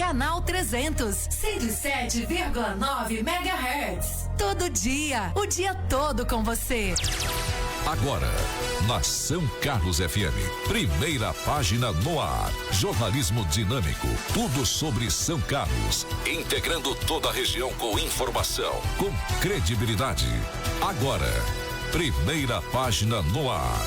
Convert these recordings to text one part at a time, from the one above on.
Canal 300, 107,9 MHz. Todo dia, o dia todo com você. Agora, na São Carlos FM, primeira página no ar. Jornalismo dinâmico, tudo sobre São Carlos, integrando toda a região com informação, com credibilidade. Agora, primeira página no ar.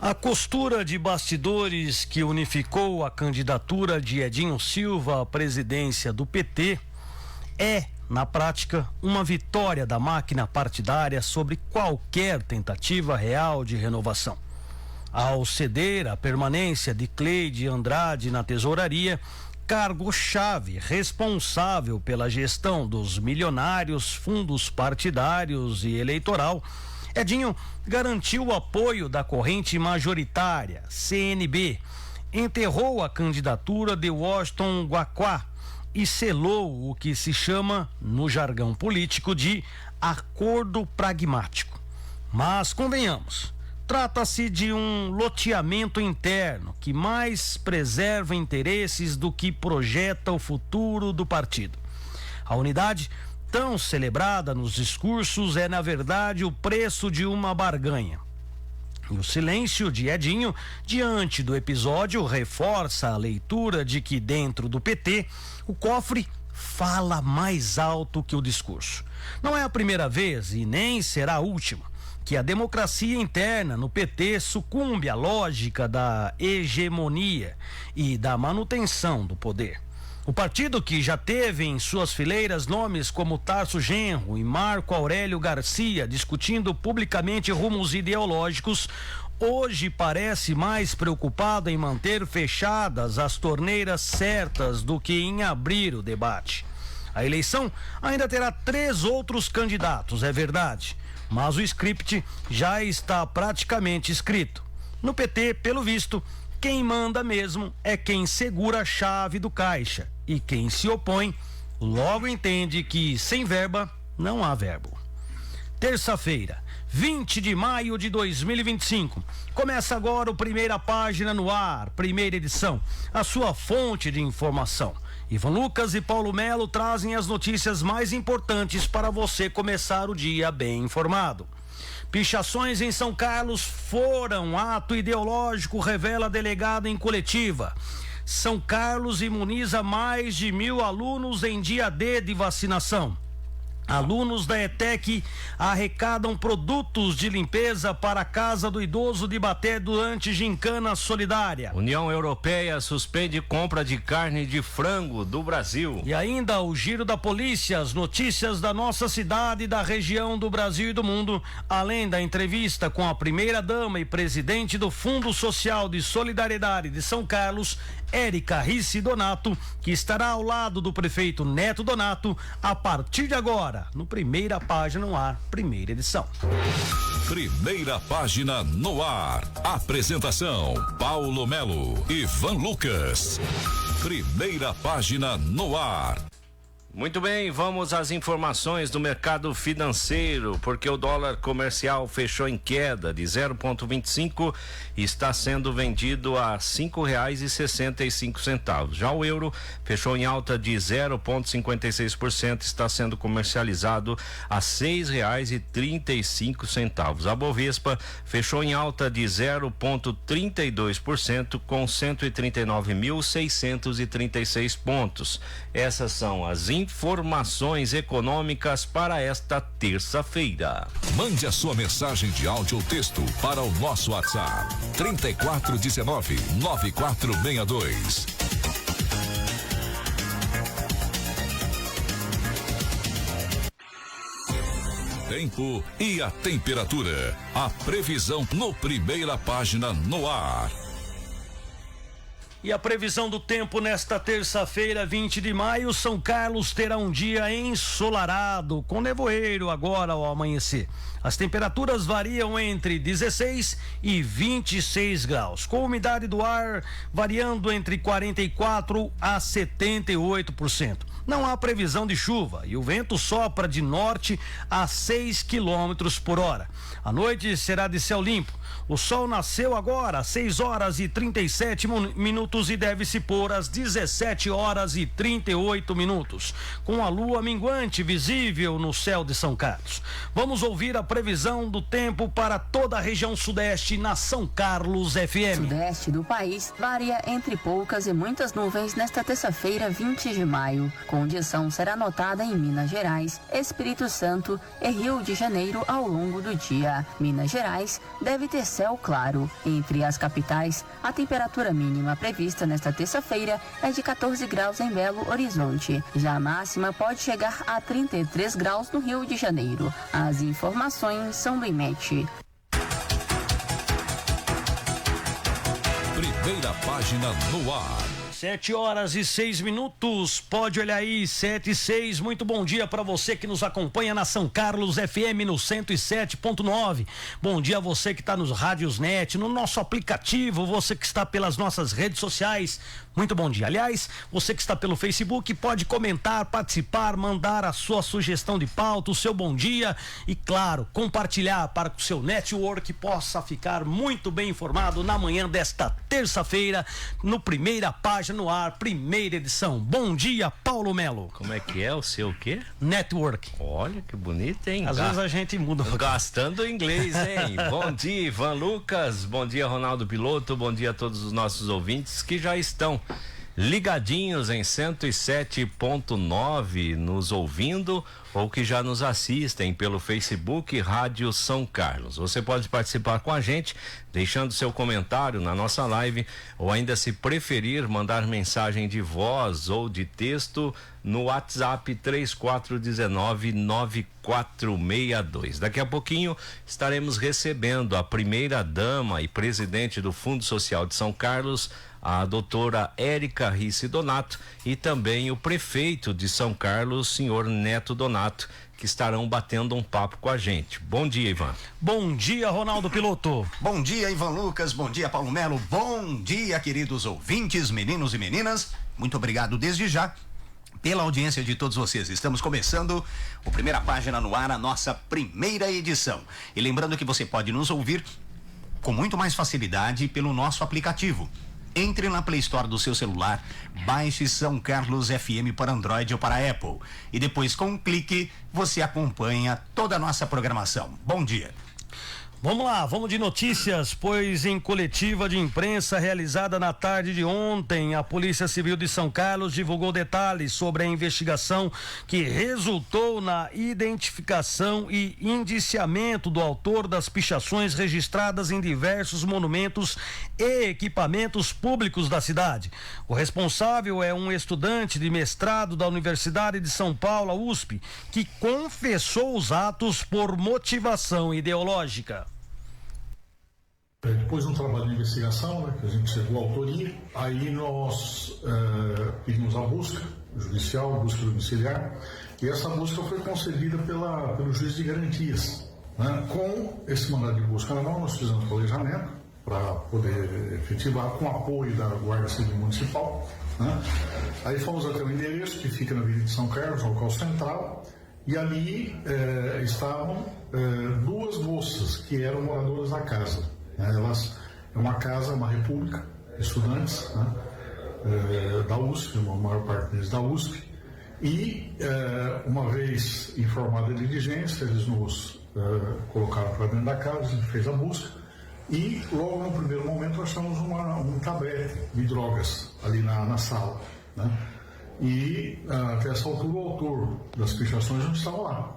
A costura de bastidores que unificou a candidatura de Edinho Silva à presidência do PT é, na prática, uma vitória da máquina partidária sobre qualquer tentativa real de renovação. Ao ceder a permanência de Cleide Andrade na tesouraria, cargo-chave responsável pela gestão dos milionários fundos partidários e eleitoral, Edinho garantiu o apoio da corrente majoritária, CNB, enterrou a candidatura de Washington Guaquá e selou o que se chama, no jargão político, de acordo pragmático. Mas, convenhamos, trata-se de um loteamento interno que mais preserva interesses do que projeta o futuro do partido. A unidade, tão celebrada nos discursos, é, na verdade, o preço de uma barganha. E o silêncio de Edinho diante do episódio reforça a leitura de que, dentro do PT, o cofre fala mais alto que o discurso. Não é a primeira vez e nem será a última que a democracia interna no PT sucumbe à lógica da hegemonia e da manutenção do poder. O partido, que já teve em suas fileiras nomes como Tarso Genro e Marco Aurélio Garcia discutindo publicamente rumos ideológicos, hoje parece mais preocupado em manter fechadas as torneiras certas do que em abrir o debate. A eleição ainda terá 3 outros candidatos, é verdade, mas o script já está praticamente escrito. No PT, pelo visto, quem manda mesmo é quem segura a chave do caixa, e quem se opõe logo entende que sem verba não há verbo. Terça-feira, 20 de maio de 2025. Começa agora o Primeira Página no ar, primeira edição, a sua fonte de informação. Ivan Lucas e Paulo Melo trazem as notícias mais importantes para você começar o dia bem informado. Pichações em São Carlos foram ato ideológico, revela delegado em coletiva. São Carlos imuniza mais de 1.000 alunos em dia D de vacinação. Alunos da ETEC arrecadam produtos de limpeza para a Casa do Idoso de Baté durante gincana solidária. União Europeia suspende compra de carne de frango do Brasil. E ainda o giro da polícia, as notícias da nossa cidade, da região, do Brasil e do mundo, além da entrevista com a primeira-dama e presidente do Fundo Social de Solidariedade de São Carlos, Érica Ricci Donato, que estará ao lado do prefeito Neto Donato a partir de agora, no Primeira Página no ar, primeira edição. Primeira Página no ar. Apresentação: Paulo Melo e Ivan Lucas. Primeira Página no ar. Muito bem, vamos às informações do mercado financeiro, porque o dólar comercial fechou em queda de 0,25 e está sendo vendido a R$5,65. Já o euro fechou em alta de 0,56%, está sendo comercializado a R$6,35. A Bovespa fechou em alta de 0,32% com 139.636 pontos. Essas são as informações econômicas para esta terça-feira. Mande a sua mensagem de áudio ou texto para o nosso WhatsApp 3419-9462. Tempo e a temperatura. A previsão no Primeira Página no ar. E a previsão do tempo nesta terça-feira, 20 de maio, São Carlos terá um dia ensolarado, com nevoeiro agora ao amanhecer. As temperaturas variam entre 16 e 26 graus, com umidade do ar variando entre 44% a 78%. Não há previsão de chuva e o vento sopra de norte a 6 quilômetros por hora. A noite será de céu limpo. O sol nasceu agora às 6 horas e 37 minutos e deve se pôr às 17 horas e 38 minutos, com a lua minguante visível no céu de São Carlos. Vamos ouvir a previsão do tempo para toda a região sudeste na São Carlos FM. Sudeste do país varia entre poucas e muitas nuvens nesta terça-feira, 20 de maio. Condição será notada em Minas Gerais, Espírito Santo e Rio de Janeiro ao longo do dia. Minas Gerais deve ter céu claro. Entre as capitais, a temperatura mínima prevista nesta terça-feira é de 14 graus em Belo Horizonte. Já a máxima pode chegar a 33 graus no Rio de Janeiro. As informações são do IMET. Primeira página no ar. 7 horas e 6 minutos, pode olhar aí, 7 e 6, muito bom dia para você que nos acompanha na São Carlos FM no 107.9, bom dia a você que está nos rádios net, no nosso aplicativo, você que está pelas nossas redes sociais, muito bom dia. Aliás, você que está pelo Facebook pode comentar, participar, mandar a sua sugestão de pauta, o seu bom dia e, claro, compartilhar para que o seu network possa ficar muito bem informado na manhã desta terça-feira, no Primeira Página no Ar, primeira edição. Bom dia, Paulo Melo. Como é que é o seu o quê? Network. Olha que bonito, hein? Às vezes a gente muda. Gastando inglês, hein? Bom dia, Ivan Lucas. Bom dia, Ronaldo Piloto. Bom dia a todos os nossos ouvintes que já estão ligadinhos em 107.9, nos ouvindo ou que já nos assistem pelo Facebook Rádio São Carlos. Você pode participar com a gente, deixando seu comentário na nossa live, ou ainda, se preferir, mandar mensagem de voz ou de texto no WhatsApp 3419-9462. Daqui a pouquinho estaremos recebendo a primeira-dama e presidente do Fundo Social de São Carlos, a doutora Érica Risse Donato, e também o prefeito de São Carlos, senhor Neto Donato, que estarão batendo um papo com a gente. Bom dia, Ivan. Bom dia, Ronaldo Piloto. Bom dia, Ivan Lucas. Bom dia, Paulo Melo. Bom dia, queridos ouvintes, meninos e meninas. Muito obrigado desde já pela audiência de todos vocês. Estamos começando o Primeira Página no Ar, a nossa primeira edição. E lembrando que você pode nos ouvir com muito mais facilidade pelo nosso aplicativo. Entre na Play Store do seu celular, baixe São Carlos FM para Android ou para Apple. E depois, com um clique, você acompanha toda a nossa programação. Bom dia. Vamos lá, vamos de notícias, pois em coletiva de imprensa realizada na tarde de ontem, a Polícia Civil de São Carlos divulgou detalhes sobre a investigação que resultou na identificação e indiciamento do autor das pichações registradas em diversos monumentos e equipamentos públicos da cidade. O responsável é um estudante de mestrado da Universidade de São Paulo, a USP, que confessou os atos por motivação ideológica. Depois de um trabalho de investigação, né, que a gente chegou à autoria, aí nós pedimos a busca judicial, busca domiciliar, e essa busca foi concedida pelo juiz de garantias. Né? Com esse mandado de busca na mão, nós fizemos planejamento para poder efetivar, com apoio da Guarda Civil Municipal. Né? Aí fomos até o endereço, que fica na Avenida de São Carlos, local central, e ali estavam duas moças que eram moradoras da casa. Elas, é uma casa, uma república, estudantes, né, da USP, a maior parte deles da USP, e uma vez informada a diligência, eles nos colocaram para dentro da casa, a gente fez a busca, e logo no primeiro momento achamos um tablete de drogas ali na sala, né, e até essa altura o autor das pichações não estava lá.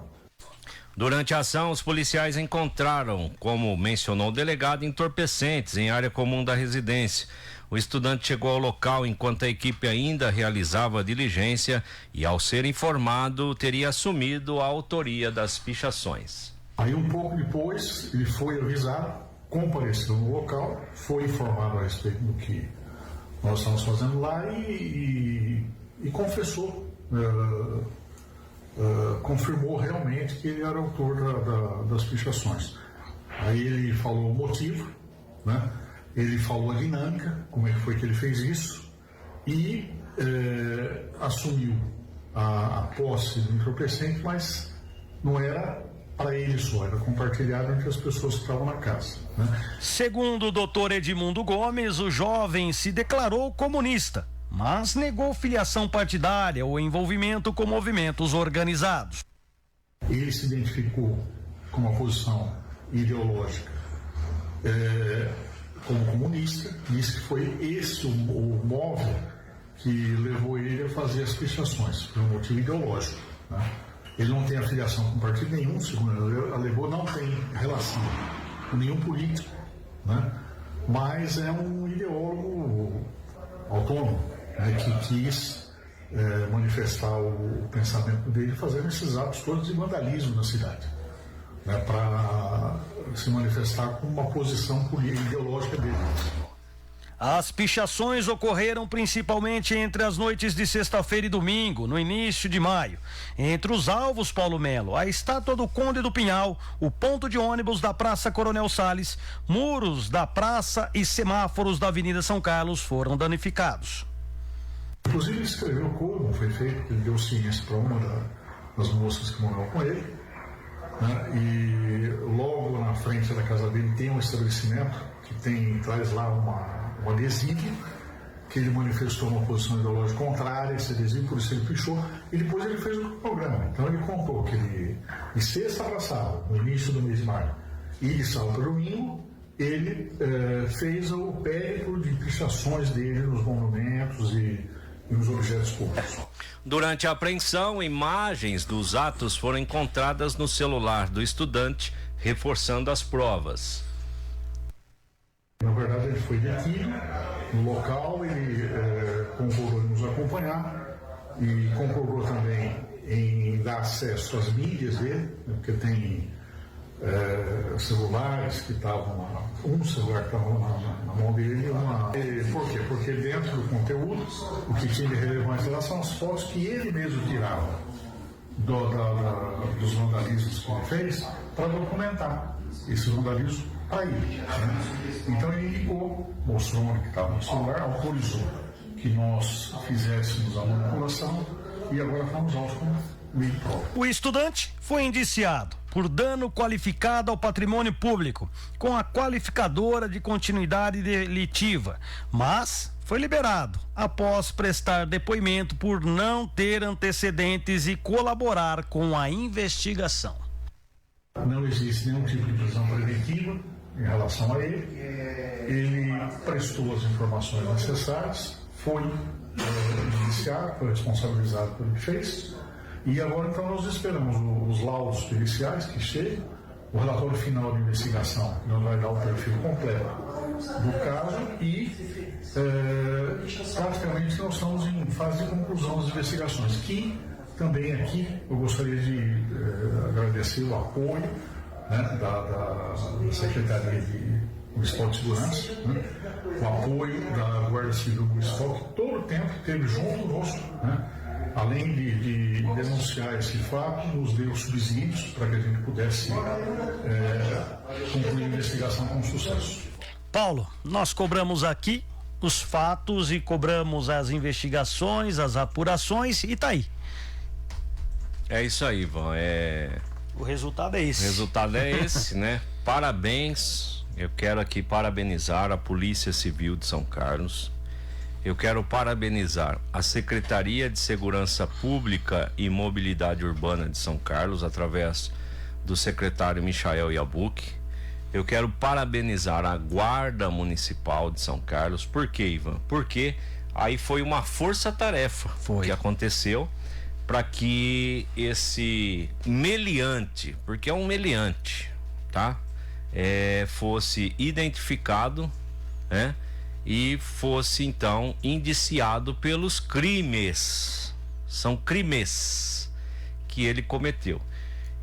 Durante a ação, os policiais encontraram, como mencionou o delegado, entorpecentes em área comum da residência. O estudante chegou ao local enquanto a equipe ainda realizava a diligência e, ao ser informado, teria assumido a autoria das pichações. Aí, um pouco depois, ele foi avisado, compareceu no local, foi informado a respeito do que nós estávamos fazendo lá e confessou. Confirmou realmente que ele era autor das pichações. Aí ele falou o motivo, né? Ele falou a dinâmica, como é que foi que ele fez isso, e assumiu a posse do entorpecente, mas não era para ele só, era compartilhado entre as pessoas que estavam na casa, né? Segundo o doutor Edmundo Gomes, o jovem se declarou comunista, mas negou filiação partidária ou envolvimento com movimentos organizados. Ele se identificou com uma posição ideológica como comunista, disse que foi esse o móvel que levou ele a fazer as pichações, por um motivo ideológico, né? Ele não tem afiliação com partido nenhum, segundo ele alegou, não tem relação com nenhum político, né? Mas é um ideólogo autônomo, né? Que quis manifestar o pensamento dele fazendo esses atos todos de vandalismo na cidade, né? Para se manifestar com uma posição ideológica dele. As pichações ocorreram principalmente entre as noites de sexta-feira e domingo, no início de maio. Entre os alvos, Paulo Melo, a estátua do Conde do Pinhal, o ponto de ônibus da Praça Coronel Salles, muros da praça e semáforos da Avenida São Carlos foram danificados. Inclusive ele escreveu como foi feito, ele deu ciência para uma das moças que moravam com ele, né? E logo na frente da casa dele tem um estabelecimento que traz lá um adesivo que ele manifestou uma posição ideológica contrária a esse adesivo, por isso ele pichou, e depois ele fez o programa. Então ele contou que ele, de sexta para sábado, no início do mês de maio, e de sábado para domingo, ele fez o périplo de pichações dele nos monumentos e nos objetos públicos. Durante a apreensão, imagens dos atos foram encontradas no celular do estudante, reforçando as provas. Na verdade, ele foi detido no local, ele concordou em nos acompanhar e concordou também em dar acesso às mídias dele, porque tem celulares que estavam um celular que estava na mão dele. Por quê? Porque dentro do conteúdo, o que tinha de relevante lá são as fotos que ele mesmo tirava dos vandalismos que ele fez para documentar esse vandalismo para ele, né? Então ele ligou, mostrou onde que estava no celular, autorizou que nós fizéssemos a manipulação e agora estamos aos com meio de prova. O estudante foi indiciado por dano qualificado ao patrimônio público, com a qualificadora de continuidade delitiva, mas foi liberado após prestar depoimento por não ter antecedentes e colaborar com a investigação. Não existe nenhum tipo de prisão preventiva em relação a ele. Ele prestou as informações necessárias, foi indiciado, foi responsabilizado pelo que fez. E agora, então, nós esperamos os laudos periciais que cheguem, o relatório final de investigação, que nos vai dar o perfil completo do caso e, praticamente, nós estamos em fase de conclusão das investigações, que também aqui eu gostaria de agradecer o apoio, né, da Secretaria Municipal de Segurança, né, o apoio da Guarda Civil Municipal, que todo o tempo esteve junto conosco, né? Além de denunciar esse fato, nos deu subsídios para que a gente pudesse concluir a investigação com sucesso. Paulo, nós cobramos aqui os fatos e cobramos as investigações, as apurações e tá aí. É isso aí, Ivan. O resultado é esse. O resultado é esse, né? Parabéns. Eu quero aqui parabenizar a Polícia Civil de São Carlos. Eu quero parabenizar a Secretaria de Segurança Pública e Mobilidade Urbana de São Carlos, através do secretário Michael Yabuki. Eu quero parabenizar a Guarda Municipal de São Carlos. Por quê, Ivan? Porque aí foi uma força-tarefa que aconteceu para que esse meliante, porque é um meliante, tá? Fosse identificado, né? E fosse então indiciado pelos crimes. São crimes que ele cometeu.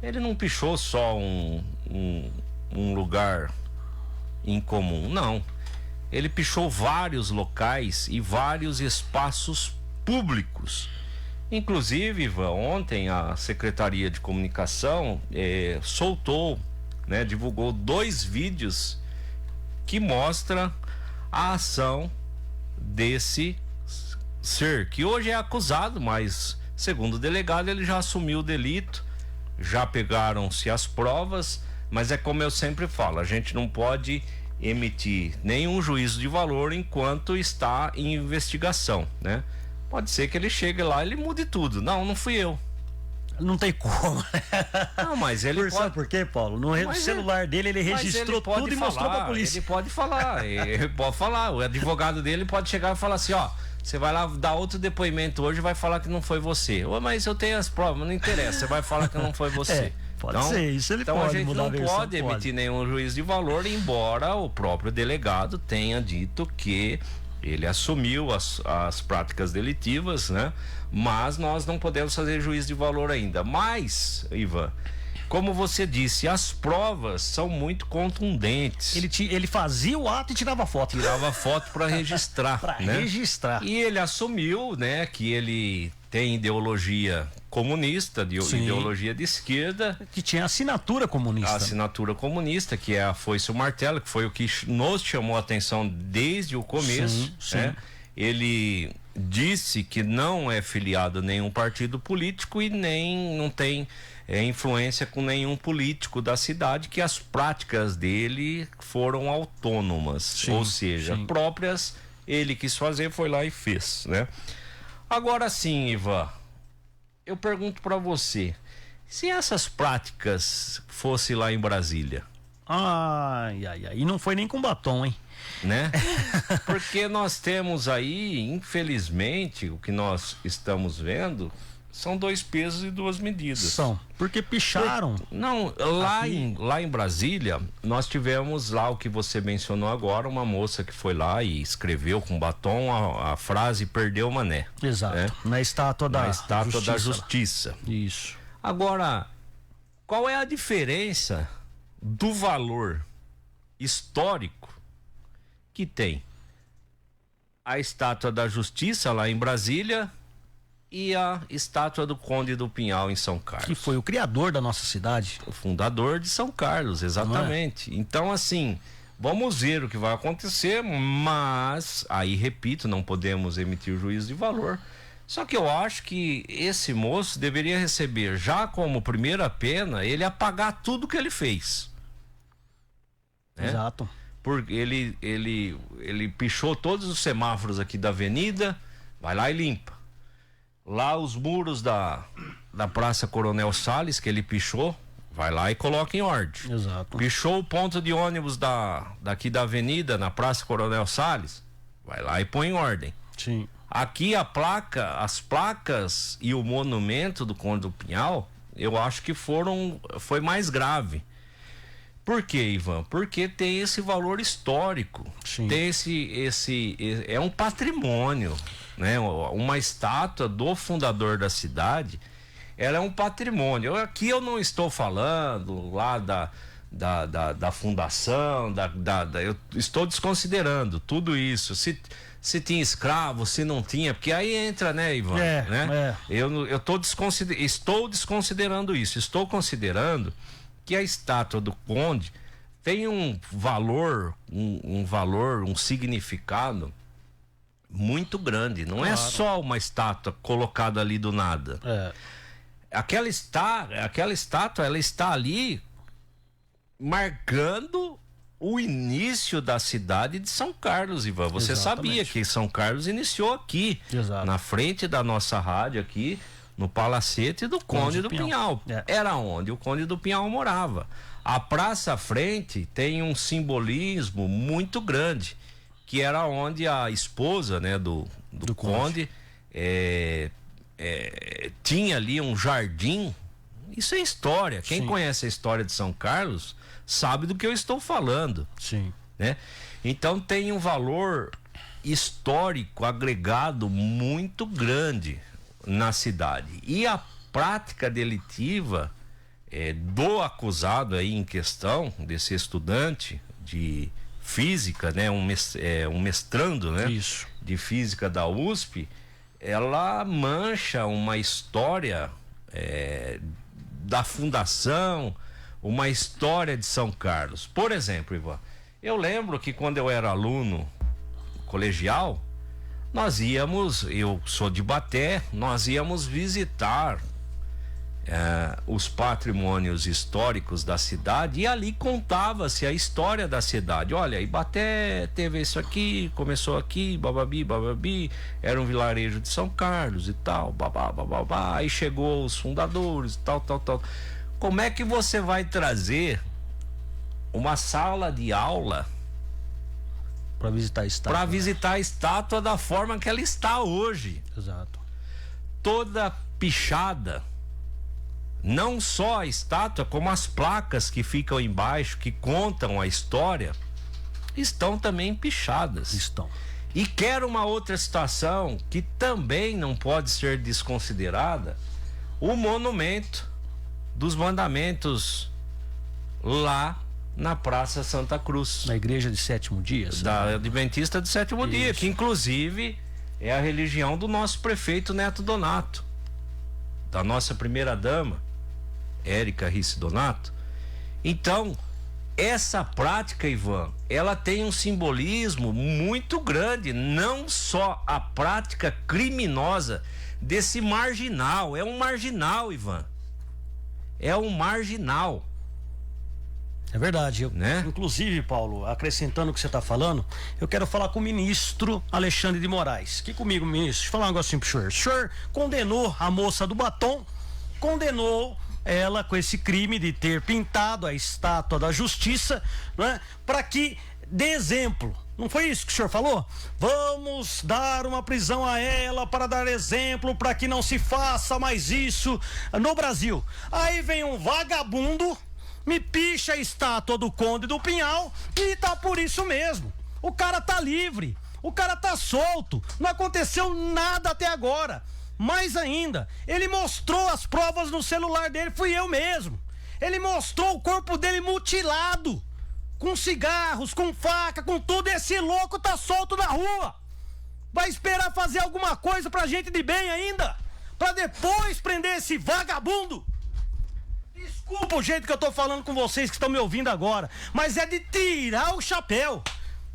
Ele não pichou só um lugar incomum, não. Ele pichou vários locais e vários espaços públicos. Inclusive, Ivan, ontem a Secretaria de Comunicação soltou, né, divulgou 2 vídeos que mostram a ação desse ser, que hoje é acusado, mas Segundo o delegado, ele já assumiu o delito, já pegaram-se as provas, mas é como eu sempre falo, a gente não pode emitir nenhum juízo de valor enquanto está em investigação, né? Pode ser que ele chegue lá e ele mude tudo. Não fui eu. Não tem como, né? Não, mas ele pode... Sabe por quê, Paulo? No celular dele ele registrou tudo e mostrou pra polícia. Ele pode falar, o advogado dele pode chegar e falar assim, ó, você vai lá dar outro depoimento hoje e vai falar que não foi você. Mas eu tenho as provas, não interessa, você vai falar que não foi você. Pode ser, isso ele então pode a gente mudar não a versão, pode emitir nenhum juízo de valor, embora o próprio delegado tenha dito que ele assumiu as práticas delitivas, né? Mas nós não podemos fazer juízo de valor ainda. Mas, Ivan, como você disse, as provas são muito contundentes. Ele fazia o ato e tirava foto. Tirava foto para registrar. Para né? registrar. E ele assumiu, né, que ele tem ideologia comunista, ideologia de esquerda. Que tinha assinatura comunista. A assinatura comunista, que é a foice e o martelo, que foi o que nos chamou a atenção desde o começo. Sim. Né? Ele disse que não é filiado a nenhum partido político e nem não tem influência com nenhum político da cidade, que as práticas dele foram autônomas, ou seja, próprias, ele quis fazer, foi lá e fez, né? Agora sim, Ivan, eu pergunto para você, se essas práticas fossem lá em Brasília? E não foi nem com batom, hein? Né? Porque nós temos aí, infelizmente, o que nós estamos vendo são 2 pesos e 2 medidas. São, porque picharam. Não, lá em Brasília, nós tivemos lá o que você mencionou agora, uma moça que foi lá e escreveu com batom a frase "perdeu o mané". Exato, né? na estátua da justiça. Isso. Agora, qual é a diferença do valor histórico que tem a estátua da justiça lá em Brasília e a estátua do Conde do Pinhal em São Carlos? Que foi o criador da nossa cidade. O fundador de São Carlos, exatamente. Então, assim, vamos ver o que vai acontecer, mas, aí repito, não podemos emitir juízo de valor. Só que eu acho que esse moço deveria receber, já como primeira pena, ele apagar tudo que ele fez. Né? Exato. Porque ele pichou todos os semáforos aqui da avenida, vai lá e limpa. Lá os muros da Praça Coronel Salles, que ele pichou, vai lá e coloca em ordem. Exato. Pichou o ponto de ônibus daqui da avenida, na Praça Coronel Salles, vai lá e põe em ordem. Sim. Aqui as placas e o monumento do Conde do Pinhal, eu acho que foi mais grave. Por quê, Ivan? Porque tem esse valor histórico. Sim. Tem é um patrimônio, né? Uma estátua do fundador da cidade, ela é um patrimônio. Aqui eu não estou falando lá da fundação, eu estou desconsiderando tudo isso. Se tinha escravo, se não tinha, porque aí entra, né, Ivan? Né? Eu estou desconsiderando isso. Estou considerando que a estátua do Conde tem um valor, um significado muito grande. Não é só uma estátua colocada ali do nada. Aquela estátua, ela está ali marcando o início da cidade de São Carlos, Ivan. Você sabia que São Carlos iniciou aqui, na frente da nossa rádio aqui, no palacete do Conde do Pinhal. Era onde o Conde do Pinhal morava. A praça à frente tem um simbolismo muito grande, que era onde a esposa, né, do Conde tinha ali um jardim. Isso é história. Quem conhece a história de São Carlos sabe do que eu estou falando. Sim. Né? Então tem um valor histórico agregado muito grande na cidade. E a prática delitiva do acusado aí em questão, desse estudante de física, né, um mestrando, né, isso, de física da USP, ela mancha uma história da fundação, uma história de São Carlos. Por exemplo, Ivan, eu lembro que quando eu era aluno colegial, eu sou de Baté, nós íamos visitar os patrimônios históricos da cidade, e ali contava-se a história da cidade. Olha, Ibaté teve isso aqui, começou aqui, bababi, era um vilarejo de São Carlos e tal, babá, aí chegou os fundadores, tal. Como é que você vai trazer uma sala de aula para visitar a estátua da forma que ela está hoje? Exato. Toda pichada. Não só a estátua, como as placas que ficam embaixo, que contam a história, estão também pichadas. Estão. E quero uma outra situação que também não pode ser desconsiderada: o monumento dos mandamentos lá na Praça Santa Cruz. Na igreja de Sétimo Dia? Da Adventista do Sétimo Dia, que inclusive é a religião do nosso prefeito Neto Donato, da nossa primeira dama Érica Risse Donato. Então, essa prática, Ivan, ela tem um simbolismo muito grande, não só a prática criminosa desse marginal. É um marginal, Ivan. É um marginal. É verdade, né? Inclusive, Paulo, acrescentando o que você está falando, eu quero falar com o ministro Alexandre de Moraes. Aqui comigo, ministro, deixa eu falar um negocinho pro senhor. O senhor condenou a moça do batom, condenou ela com esse crime de ter pintado a estátua da justiça, né? Para que dê exemplo. Não foi isso que o senhor falou? Vamos dar uma prisão a ela para dar exemplo, para que não se faça mais isso no Brasil. Aí vem um vagabundo, me picha a estátua do Conde do Pinhal e tá por isso mesmo. O cara tá livre, o cara tá solto, não aconteceu nada até agora. Mais ainda, ele mostrou as provas no celular dele, fui eu mesmo. Ele mostrou o corpo dele mutilado, com cigarros, com faca, com tudo. Esse louco tá solto na rua. Vai esperar fazer alguma coisa pra gente de bem ainda, pra depois prender esse vagabundo? Desculpa o jeito que eu tô falando com vocês que estão me ouvindo agora, mas é de tirar o chapéu.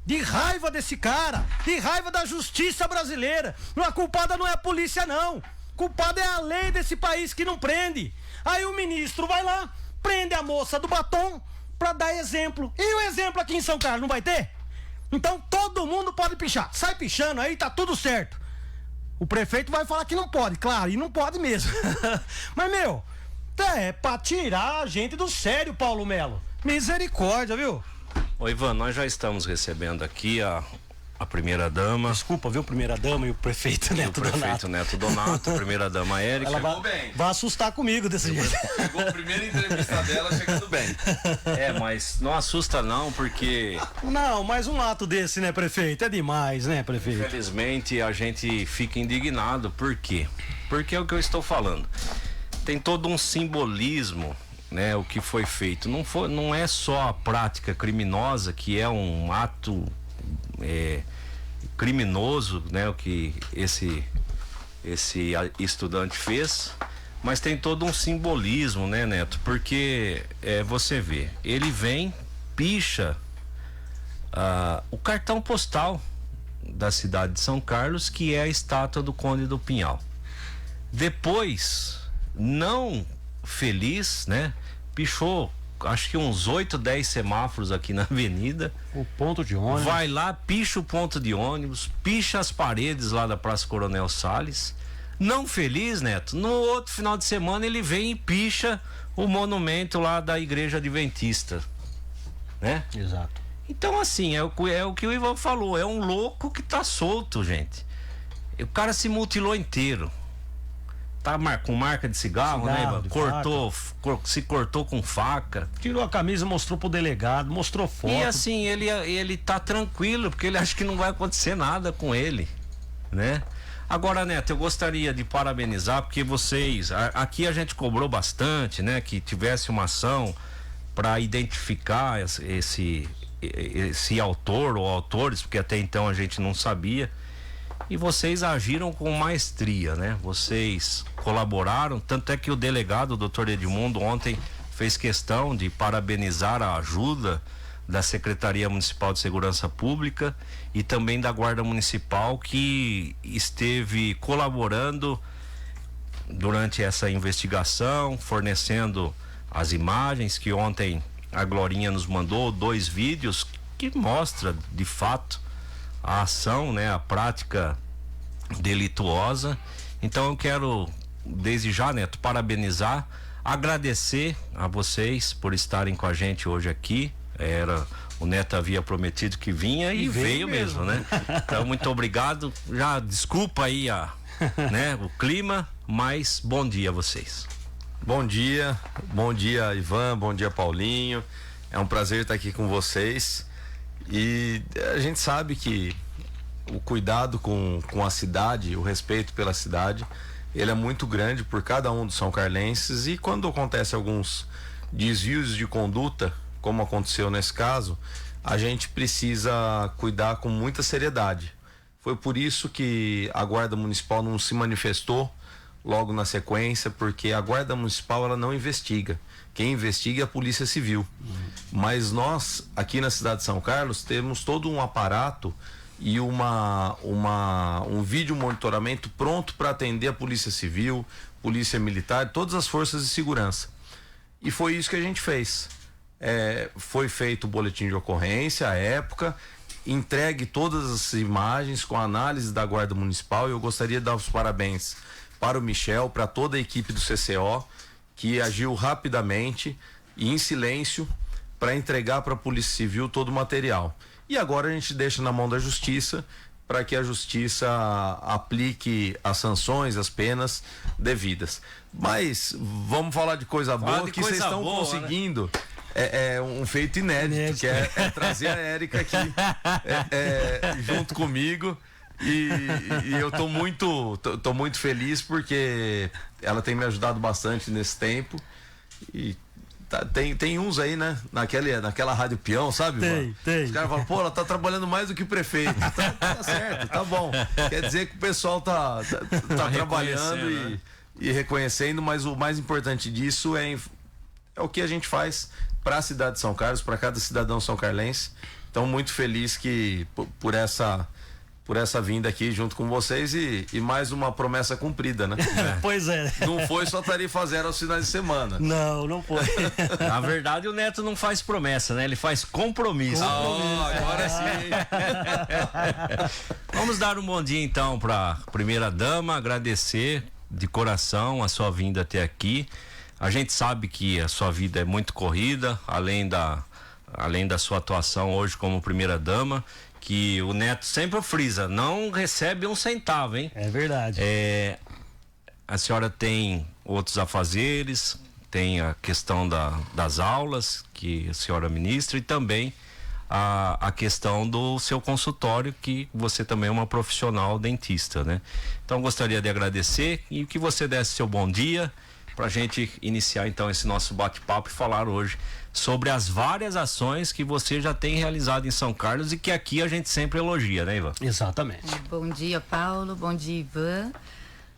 De raiva desse cara, de raiva da justiça brasileira. A culpada não é a polícia, não. Culpada é a lei desse país que não prende. Aí o ministro vai lá, prende a moça do batom pra dar exemplo. E o exemplo aqui em São Carlos não vai ter? Então todo mundo pode pichar. Sai pichando aí, tá tudo certo. O prefeito vai falar que não pode, claro, e não pode mesmo. Mas, meu, é pra tirar a gente do sério, Paulo Melo. Misericórdia, viu? Ô Ivan, nós já estamos recebendo aqui a primeira dama. Desculpa, viu? Primeira dama e o prefeito Neto Donato. O prefeito Neto Donato, a primeira dama Érica. Ela vai assustar comigo desse jeito. Chegou a primeira entrevista dela chegando bem. Mas não assusta não, porque... Não, mas um ato desse, né, prefeito? É demais, né, prefeito? Infelizmente a gente fica indignado. Por quê? Porque é o que eu estou falando. Tem todo um simbolismo, né, o que foi feito. Não é só a prática criminosa, que é um ato criminoso, né, o que esse estudante fez, mas tem todo um simbolismo, né, Neto? Porque você vê, ele vem, picha o cartão postal da cidade de São Carlos, que é a estátua do Conde do Pinhal. Depois, não feliz, né? Pichou, acho que uns 8, 10 semáforos aqui na avenida. O ponto de ônibus. Vai lá, picha o ponto de ônibus, picha as paredes lá da Praça Coronel Salles. Não feliz, Neto, no outro final de semana ele vem e picha o monumento lá da Igreja Adventista, né? Exato. Então, assim, é o que o Ivan falou, é um louco que tá solto, gente. O cara se mutilou inteiro. Tá com marca de cigarro, né, Ivan? Se cortou com faca. Tirou a camisa, mostrou pro delegado, mostrou foto. E assim, ele tá tranquilo, porque ele acha que não vai acontecer nada com ele, né? Agora, Neto, eu gostaria de parabenizar, porque vocês, aqui a gente cobrou bastante, né? Que tivesse uma ação para identificar esse autor ou autores, porque até então a gente não sabia. E vocês agiram com maestria, né? Vocês colaboraram, tanto é que o delegado, o doutor Edmundo, ontem fez questão de parabenizar a ajuda da Secretaria Municipal de Segurança Pública e também da Guarda Municipal, que esteve colaborando durante essa investigação, fornecendo as imagens que ontem a Glorinha nos mandou, 2 vídeos que mostra de fato a ação, né, a prática delituosa. Então eu quero desde já, Neto, parabenizar, agradecer a vocês por estarem com a gente hoje aqui. O Neto havia prometido que vinha e veio mesmo, né? Então, muito obrigado. Já desculpa aí né, o clima, mas bom dia a vocês. Bom dia Ivan, bom dia Paulinho. É um prazer estar aqui com vocês. E a gente sabe que o cuidado com a cidade, o respeito pela cidade, ele é muito grande por cada um dos são carlenses, e quando acontece alguns desvios de conduta, como aconteceu nesse caso, a gente precisa cuidar com muita seriedade. Foi por isso que a Guarda Municipal não se manifestou logo na sequência, porque a Guarda Municipal ela não investiga. Quem investiga é a Polícia Civil. Mas nós, aqui na cidade de São Carlos, temos todo um aparato e um vídeo monitoramento pronto para atender a Polícia Civil, Polícia Militar, todas as forças de segurança. E foi isso que a gente fez. Foi feito o boletim de ocorrência à época, entregue todas as imagens com a análise da Guarda Municipal, e eu gostaria de dar os parabéns para o Michel, para toda a equipe do CCO, que agiu rapidamente e em silêncio para entregar para a Polícia Civil todo o material. E agora a gente deixa na mão da Justiça, para que a Justiça aplique as sanções, as penas devidas. Mas vamos falar de coisa boa, que vocês estão conseguindo, né? É um feito inédito, que é trazer a Érica aqui junto comigo. E eu tô muito feliz, porque ela tem me ajudado bastante nesse tempo. E tem uns aí, né? Naquela rádio peão, sabe? Tem. Os caras falam, pô, ela tá trabalhando mais do que o prefeito. Tá certo, tá bom. Quer dizer que o pessoal tá trabalhando e reconhecendo, mas o mais importante disso é o que a gente faz para a cidade de São Carlos, para cada cidadão são-carlense. Então, muito feliz que por essa vinda aqui junto com vocês, e mais uma promessa cumprida, né? Pois é. Não foi só tarifa zero aos finais de semana. Não foi. Na verdade, o Neto não faz promessa, né? Ele faz compromisso. Agora sim. Vamos dar um bom dia então para primeira dama, agradecer de coração a sua vinda até aqui. A gente sabe que a sua vida é muito corrida, além da sua atuação hoje como primeira dama, que o Neto sempre frisa, não recebe um centavo, hein? É verdade. A senhora tem outros afazeres, tem a questão das aulas que a senhora ministra, e também a questão do seu consultório, que você também é uma profissional dentista, né? Então gostaria de agradecer e que você desse seu bom dia pra gente iniciar então esse nosso bate-papo e falar hoje sobre as várias ações que você já tem realizado em São Carlos e que aqui a gente sempre elogia, né, Ivan? Exatamente. Bom dia, Paulo, bom dia, Ivan,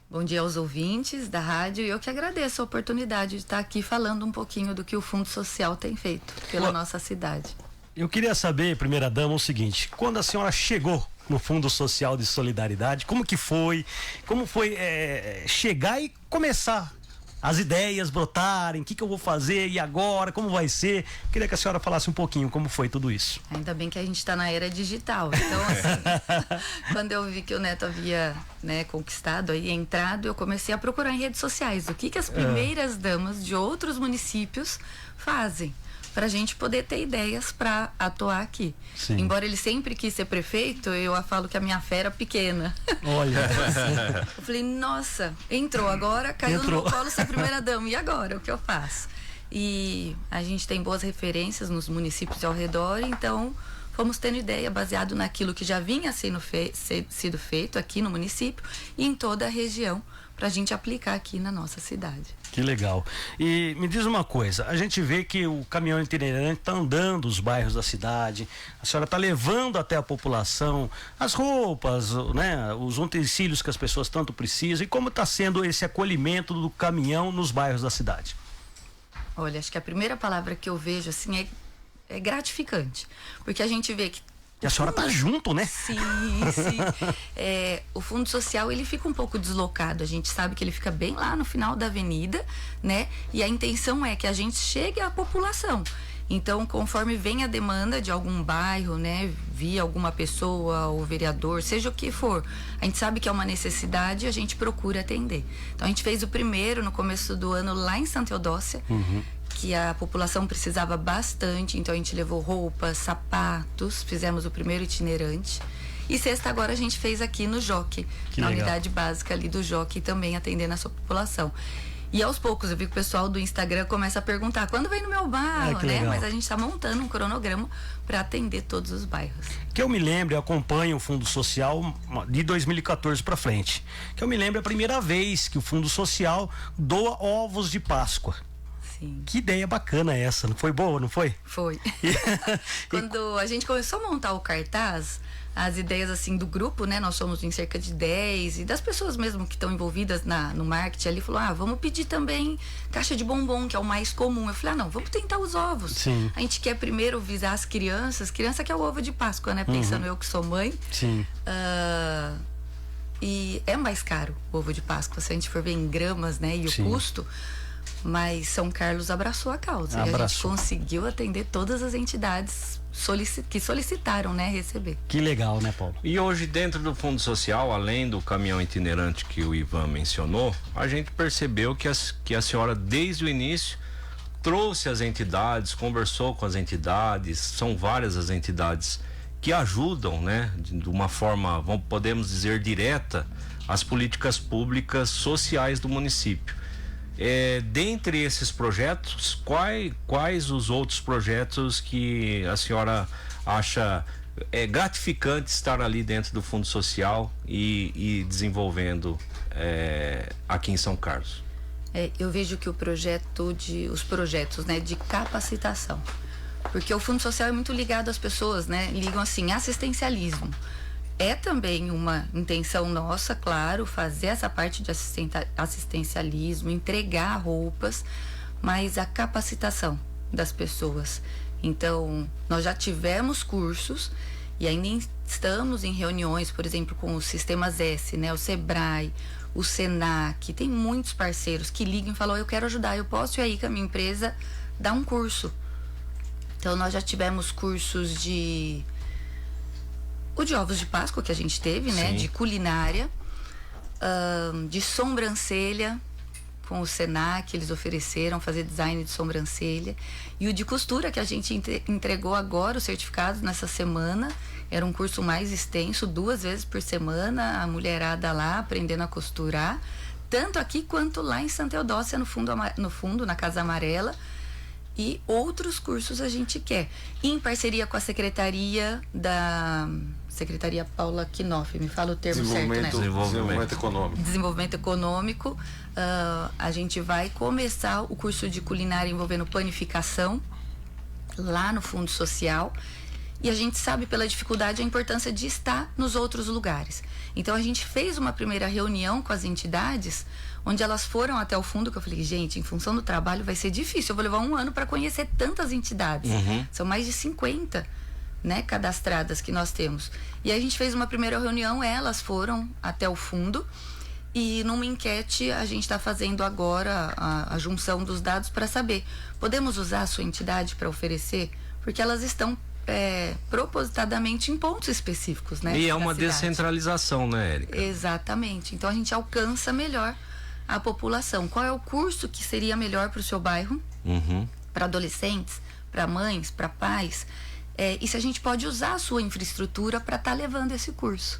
bom dia aos ouvintes da rádio, e eu que agradeço a oportunidade de estar aqui falando um pouquinho do que o Fundo Social tem feito pela nossa cidade. Eu queria saber, primeira dama, o seguinte: quando a senhora chegou no Fundo Social de Solidariedade, como foi chegar e começar as ideias brotarem, o que eu vou fazer e agora, como vai ser? Queria que a senhora falasse um pouquinho como foi tudo isso. Ainda bem que a gente está na era digital, então assim, quando eu vi que o Neto havia, né, conquistado e entrado, eu comecei a procurar em redes sociais o que as primeiras damas de outros municípios fazem, para a gente poder ter ideias para atuar aqui. Sim. Embora ele sempre quis ser prefeito, eu falo que a minha fé era pequena. Olha. Então, assim, eu falei, nossa, entrou agora, caiu no meu colo ser primeira dama, e agora, o que eu faço? E a gente tem boas referências nos municípios ao redor, então fomos tendo ideia baseado naquilo que já vinha sido feito aqui no município e em toda a região, para a gente aplicar aqui na nossa cidade. Que legal. E me diz uma coisa, a gente vê que o caminhão itinerante está andando os bairros da cidade, a senhora está levando até a população as roupas, né, os utensílios que as pessoas tanto precisam, e como está sendo esse acolhimento do caminhão nos bairros da cidade? Olha, acho que a primeira palavra que eu vejo assim gratificante, porque a gente vê que e a senhora tá junto, né? Sim. O Fundo Social, ele fica um pouco deslocado. A gente sabe que ele fica bem lá no final da avenida, né? E a intenção é que a gente chegue à população. Então, conforme vem a demanda de algum bairro, né? Via alguma pessoa, ou vereador, seja o que for, a gente sabe que é uma necessidade e a gente procura atender. Então, a gente fez o primeiro no começo do ano lá em Santa Eudócia, que a população precisava bastante, então a gente levou roupas, sapatos, fizemos o primeiro itinerante. E sexta agora a gente fez aqui no Jockey, na unidade básica ali do Jockey, também atendendo a sua população. E aos poucos eu vi que o pessoal do Instagram começa a perguntar, quando vem no meu bairro, né? Mas a gente está montando um cronograma para atender todos os bairros. Que eu me lembro, eu acompanho o Fundo Social de 2014 para frente. Que eu me lembro a primeira vez que o Fundo Social doa ovos de Páscoa. Sim. Que ideia bacana é essa? Não foi boa, não foi? Foi. Quando a gente começou a montar o cartaz, as ideias assim do grupo, né? Nós somos em cerca de 10 e das pessoas mesmo que estão envolvidas no marketing ali, falou, vamos pedir também caixa de bombom, que é o mais comum. Eu falei, não, vamos tentar os ovos. Sim. A gente quer primeiro visar as crianças, criança que é o ovo de Páscoa, né? Pensando eu que sou mãe. Sim. E é mais caro o ovo de Páscoa, se a gente for ver em gramas, né? E o custo. Mas São Carlos abraçou a causa. E a gente conseguiu atender todas as entidades que solicitaram, né, receber. Que legal, né, Paulo? E hoje, dentro do Fundo Social, além do caminhão itinerante que o Ivan mencionou, a gente percebeu que a senhora, desde o início, trouxe as entidades, conversou com as entidades, são várias as entidades que ajudam, né, de uma forma, podemos dizer, direta, as políticas públicas sociais do município. Dentre esses projetos, quais os outros projetos que a senhora acha gratificante estar ali dentro do Fundo Social e desenvolvendo aqui em São Carlos? Eu vejo que os projetos, né, de capacitação, porque o Fundo Social é muito ligado às pessoas, né? Ligam assim, assistencialismo. É também uma intenção nossa, claro, fazer essa parte de assistencialismo, entregar roupas, mas a capacitação das pessoas. Então, nós já tivemos cursos e ainda estamos em reuniões, por exemplo, com os Sistemas S, né? O Sebrae, o Senac, tem muitos parceiros que ligam e falam, eu quero ajudar, eu posso ir aí com a minha empresa dar um curso. Então, nós já tivemos cursos de ovos de Páscoa que a gente teve, né? De culinária, de sobrancelha, com o Senac, eles ofereceram fazer design de sobrancelha. E o de costura, que a gente entregou agora, o certificado nessa semana. Era um curso mais extenso, 2 vezes por semana, a mulherada lá aprendendo a costurar. Tanto aqui quanto lá em Santa Eudócia, no fundo, na Casa Amarela. E outros cursos a gente quer. Em parceria com a Secretaria Paula Knopf, me fala o termo certo, né? Desenvolvimento Econômico. Desenvolvimento Econômico. A gente vai começar o curso de culinária envolvendo panificação lá no Fundo Social. E a gente sabe pela dificuldade a importância de estar nos outros lugares. Então a gente fez uma primeira reunião com as entidades, onde elas foram até o fundo, que eu falei, gente, em função do trabalho vai ser difícil, eu vou levar 1 ano para conhecer tantas entidades. São mais de 50, né, cadastradas que nós temos. E a gente fez uma primeira reunião, elas foram até o fundo e numa enquete a gente está fazendo agora a junção dos dados para saber, podemos usar a sua entidade para oferecer? Porque elas estão propositadamente em pontos específicos, né? E é uma descentralização, né, Érica? Exatamente. Então a gente alcança melhor a população. Qual é o curso que seria melhor para o seu bairro? Para adolescentes, para mães, para pais? E se a gente pode usar a sua infraestrutura para estar levando esse curso?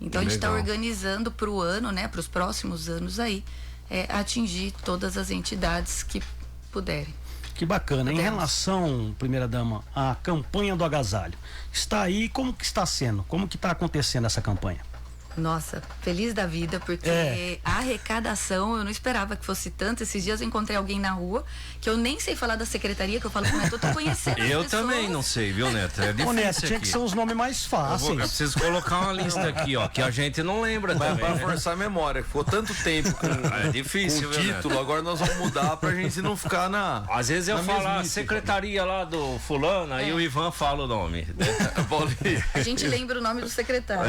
Então a gente está organizando para o ano, né? Para os próximos anos aí, atingir todas as entidades que puderem. Que bacana. Em relação, primeira-dama, à campanha do agasalho, está aí, como que está sendo? Como que está acontecendo essa campanha? Nossa, feliz da vida, porque a arrecadação eu não esperava que fosse tanto. Esses dias eu encontrei alguém na rua que eu nem sei falar da secretaria, que eu falo com o Neto, eu tô conhecendo as Eu pessoas. também não sei, viu, Neto? É difícil. Ô, Neto, tinha aqui. que ser os nomes mais fáceis. Eu preciso colocar uma lista aqui, ó, que a gente não lembra também, Pra né? forçar a memória. Ficou tanto tempo com, É difícil, com o viu, título, Neto? agora nós vamos mudar pra gente não ficar na. Às vezes eu na falo a mesmice, secretaria lá do fulano, aí o Ivan fala o nome. Paulinho. A gente lembra o nome do secretário.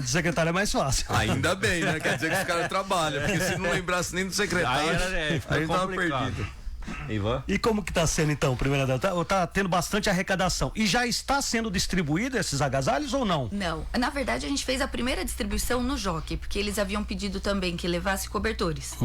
Do secretário é mais fácil. Ainda bem, né? Quer dizer que os caras trabalham, porque se não lembrasse nem do secretário, Aí a gente tava complicado. perdido. Ivan? E como que tá sendo então, primeira dama? Tá tendo bastante arrecadação. E já está sendo distribuído esses agasalhos ou não? Não, na verdade a gente fez a primeira distribuição no Jockey, porque eles haviam pedido também que levasse cobertores.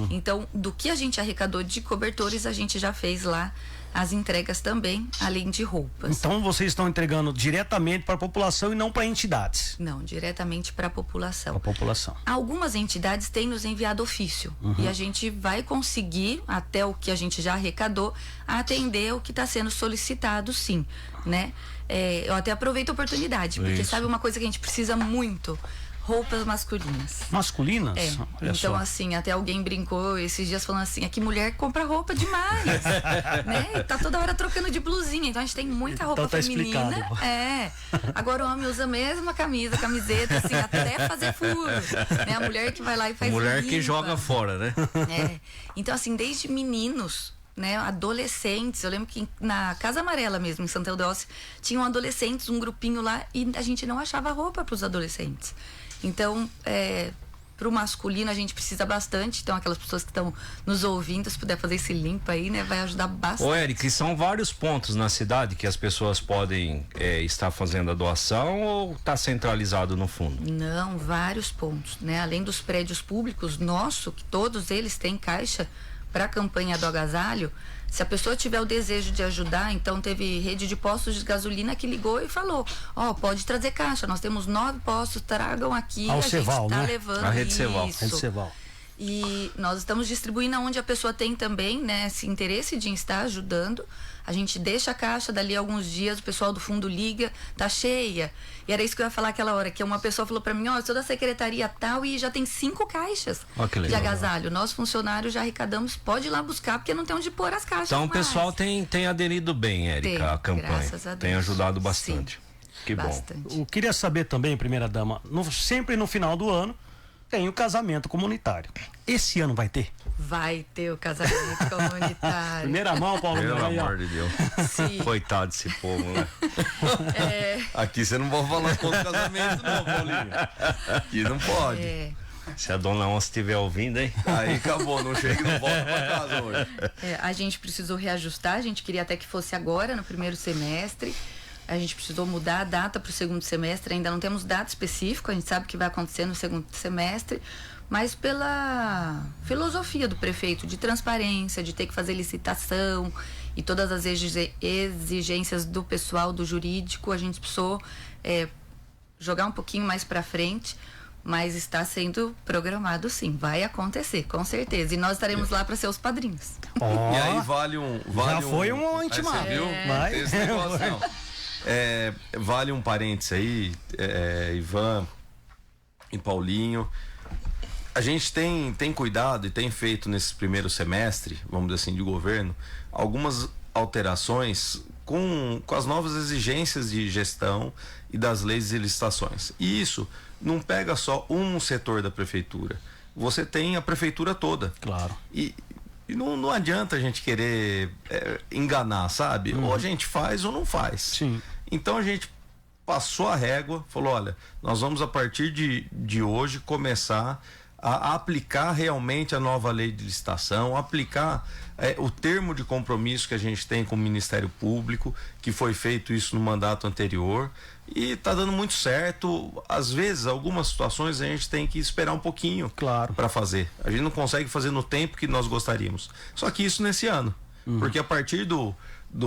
Então, do que a gente arrecadou de cobertores, a gente já fez lá as entregas também, além de roupas. Então vocês estão entregando diretamente para a população e não para entidades? Não, diretamente para a população. A população. Algumas entidades têm nos enviado ofício e a gente vai conseguir, até o que a gente já arrecadou, atender o que está sendo solicitado, sim, né? Eu até aproveito a oportunidade, porque sabe uma coisa que a gente precisa muito? Roupas masculinas. Masculinas? Olha Então, só. assim, até alguém brincou esses dias falando assim, é que mulher compra roupa demais, né? E tá toda hora trocando de blusinha, então a gente tem muita roupa Então tá feminina. explicado. Agora o homem usa a mesma camisa, camiseta, assim, até fazer furo, né? A mulher que vai lá e faz Mulher limpa. que joga fora, né? Então, assim, desde meninos, né, adolescentes, eu lembro que na Casa Amarela mesmo, em Santa Eudócia, tinham adolescentes, um grupinho lá, e a gente não achava roupa para os adolescentes. Então, pro masculino a gente precisa bastante, então aquelas pessoas que estão nos ouvindo, se puder fazer esse limpo aí, né, vai ajudar bastante. Ô, Eric, são vários pontos na cidade que as pessoas podem estar fazendo a doação ou tá centralizado no fundo? Não, vários pontos, né, além dos prédios públicos nosso, que todos eles têm caixa para a campanha do agasalho. Se a pessoa tiver o desejo de ajudar, então teve rede de postos de gasolina que ligou e falou, pode trazer caixa, nós temos 9 postos, tragam aqui, Ao a Ceval, gente tá né? levando A Rede Ceval. isso. Rede Ceval. E nós estamos distribuindo onde a pessoa tem também, né, esse interesse de estar ajudando. A gente deixa a caixa, dali a alguns dias o pessoal do fundo liga, tá cheia. E era isso que eu ia falar aquela hora, que uma pessoa falou pra mim, eu sou da secretaria tal e já tem 5 caixas Que de legal. agasalho. Nós funcionários já arrecadamos, pode ir lá buscar, porque não tem onde pôr as caixas. Então o mais. pessoal tem aderido bem, Érica, Tem, a campanha. graças a Deus. Tem ajudado bastante. Que bom. Bastante. Eu queria saber também, primeira dama, sempre no final do ano tem o casamento comunitário. Esse ano vai ter? Vai ter o casamento comunitário. Primeira mão, Paulo. Pelo aí, ó. amor de Deus. Sim. Coitado desse povo, né? Aqui você não pode falar contra o casamento, não, Paulinho. Aqui não pode. Se a dona Onça estiver ouvindo, hein? Aí acabou, não chega e não volta pra casa hoje. A gente precisou reajustar, a gente queria até que fosse agora, no primeiro semestre. A gente precisou mudar a data para o segundo semestre, ainda não temos data específica, a gente sabe que vai acontecer no segundo semestre, mas pela filosofia do prefeito de transparência, de ter que fazer licitação e todas as exigências do pessoal, do jurídico, a gente precisou jogar um pouquinho mais para frente, mas está sendo programado sim, vai acontecer, com certeza. E nós estaremos lá para ser os padrinhos. E aí vale um. Já foi um intimado. Aí você viu? Vai. Tem esse negócio, não. Vale um parênteses aí, Ivan e Paulinho. A gente tem cuidado e tem feito nesse primeiro semestre, vamos dizer assim, de governo, algumas alterações com as novas exigências de gestão e das leis de licitações. E isso não pega só um setor da prefeitura. Você tem a prefeitura toda. Claro. E não adianta a gente querer enganar, sabe? Ou a gente faz ou não faz. Sim. Então a gente passou a régua, falou, olha, nós vamos a partir de hoje começar a aplicar realmente a nova lei de licitação, aplicar o termo de compromisso que a gente tem com o Ministério Público, que foi feito isso no mandato anterior, e tá dando muito certo. Às vezes, algumas situações a gente tem que esperar um pouquinho, claro, para fazer. A gente não consegue fazer no tempo que nós gostaríamos. Só que isso nesse ano, porque a partir do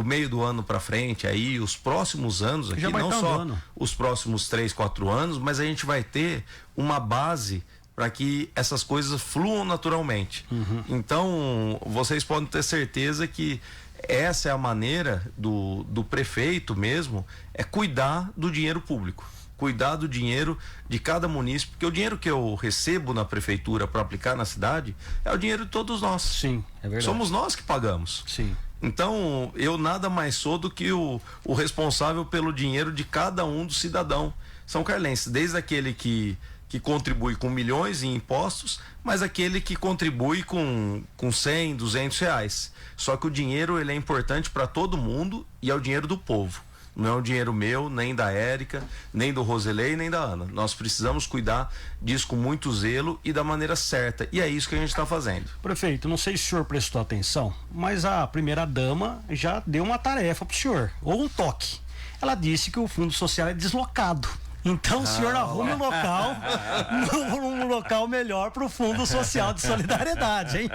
meio do ano para frente, aí os próximos anos aqui, não só os próximos 3, 4 anos, mas a gente vai ter uma base para que essas coisas fluam naturalmente. Então, vocês podem ter certeza que essa é a maneira do prefeito mesmo, cuidar do dinheiro público. cuidar do dinheiro de cada munícipe, porque o dinheiro que eu recebo na prefeitura para aplicar na cidade é o dinheiro de todos nós. Sim, é verdade. Somos nós que pagamos. Sim. Então, eu nada mais sou do que o responsável pelo dinheiro de cada um do cidadão são carlense, desde aquele que contribui com milhões em impostos, mas aquele que contribui com 100, 200 reais. Só que o dinheiro, ele é importante para todo mundo e é o dinheiro do povo. Não é o dinheiro meu, nem da Érica, nem do Roselei, nem da Ana. Nós precisamos cuidar disso com muito zelo e da maneira certa. E é isso que a gente está fazendo. Prefeito, não sei se o senhor prestou atenção, mas a primeira-dama já deu uma tarefa para o senhor, ou um toque. Ela disse que o Fundo Social é deslocado. Então o senhor arrume um local melhor para o Fundo Social de Solidariedade, hein?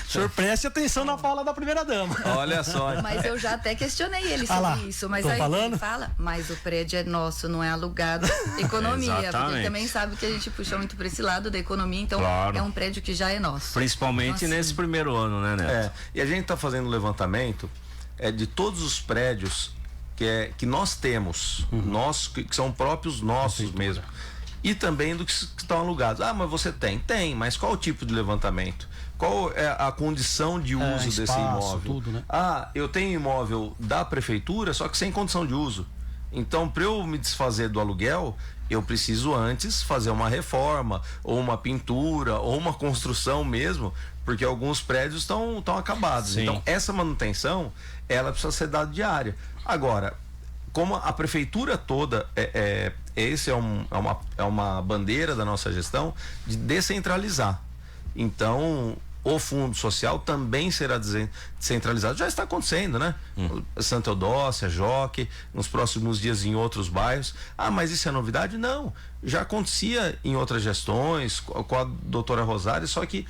O senhor preste atenção na fala da primeira-dama. Olha só. Mas eu já até questionei ele sobre isso. Mas aí ele fala, mas o prédio é nosso, não é alugado. Economia. Porque ele também sabe que a gente puxa muito para esse lado da economia, então é um prédio que já é nosso. Principalmente então, nesse primeiro ano, né, Neto? E a gente está fazendo um levantamento de todos os prédios que nós temos, que são próprios nossos mesmo, e também do que estão alugados. Mas você tem, mas qual o tipo de levantamento? Qual é a condição de uso desse imóvel? Tudo, né? Eu tenho imóvel da prefeitura, só que sem condição de uso. Então, para eu me desfazer do aluguel, eu preciso antes fazer uma reforma, ou uma pintura, ou uma construção mesmo, porque alguns prédios estão acabados. Sim. Então, essa manutenção, ela precisa ser dada diária. Agora, como a prefeitura toda, esse é uma bandeira da nossa gestão de descentralizar. Então, o Fundo Social também será descentralizado. Já está acontecendo, né? Santa Eudócia, Joque, nos próximos dias em outros bairros. Mas isso é novidade? Não. Já acontecia em outras gestões, com a doutora Rosário, só que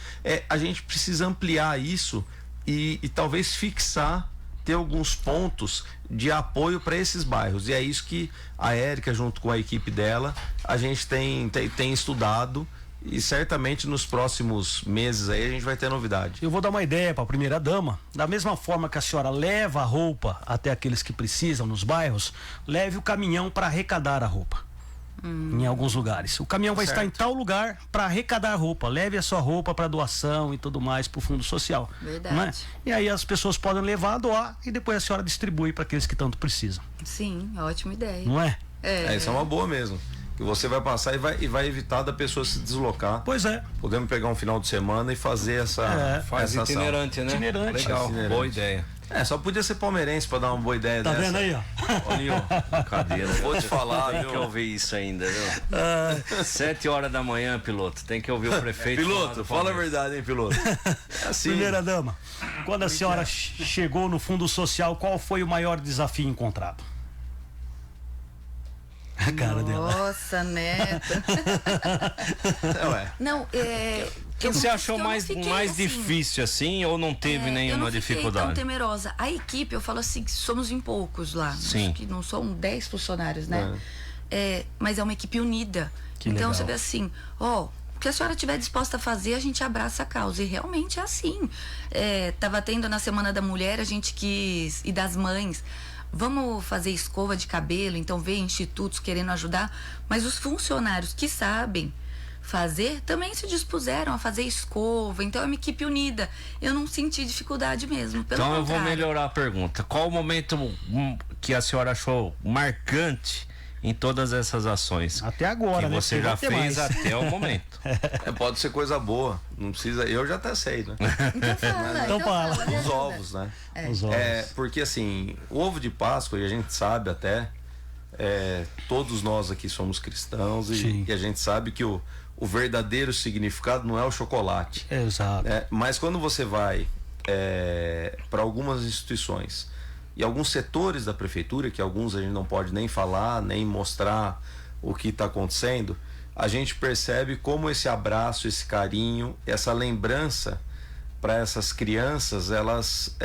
a gente precisa ampliar isso e talvez fixar, ter alguns pontos de apoio para esses bairros. E é isso que a Érica, junto com a equipe dela, a gente tem estudado, e certamente nos próximos meses aí a gente vai ter novidade. Eu vou dar uma ideia para a primeira-dama. Da mesma forma que a senhora leva a roupa até aqueles que precisam nos bairros, leve o caminhão para arrecadar a roupa. Em alguns lugares. O caminhão vai estar em tal lugar para arrecadar a roupa. Leve a sua roupa para doação e tudo mais para o Fundo Social. Verdade. Não é? E aí as pessoas podem levar, doar e depois a senhora distribui para aqueles que tanto precisam. Sim, ótima ideia. Não é? Isso é uma boa mesmo. Que você vai passar e vai evitar da pessoa se deslocar. Pois é. Podemos pegar um final de semana e fazer essa itinerante, ação. né? Itinerante. Legal, boa ideia. Só podia ser palmeirense pra dar uma boa ideia dessa. Tá vendo aí, ó? Olha, cadeira. Vou te falar, tem que ouvir isso ainda, viu? 7 horas da manhã, piloto. Tem que ouvir o prefeito. Piloto, fala a verdade, hein, piloto? Assim. Primeira-dama, quando a senhora chegou no Fundo Social, qual foi o maior desafio encontrado? A cara dela. Nossa, Neto. Não, O que você achou mais difícil assim, ou não teve nenhuma dificuldade? Eu não fiquei tão temerosa. A equipe, eu falo assim, somos em poucos lá. Sim. Acho que não são 10 funcionários, né? Mas é uma equipe unida. Que então legal. você vê assim, o que a senhora estiver disposta a fazer, a gente abraça a causa. E realmente é assim. Tava tendo na Semana da Mulher, a gente quis, e das mães, vamos fazer escova de cabelo, então veio institutos querendo ajudar, mas os funcionários que sabem fazer também se dispuseram a fazer escova, então é uma equipe unida. Eu não senti dificuldade mesmo, pelo Então contrário. eu vou melhorar a pergunta. Qual o momento que a senhora achou marcante em todas essas ações? Até agora, que né? você já fez até o momento. Pode ser coisa boa, não precisa, eu já até sei, né? Então fala. Os ovos, né? Os ovos. Porque assim, o ovo de Páscoa, e a gente sabe até, todos nós aqui somos cristãos e a gente sabe que o verdadeiro significado não é o chocolate. Exato. Mas quando você vai para algumas instituições e alguns setores da prefeitura, que alguns a gente não pode nem falar, nem mostrar o que está acontecendo, a gente percebe como esse abraço, esse carinho, essa lembrança para essas crianças, elas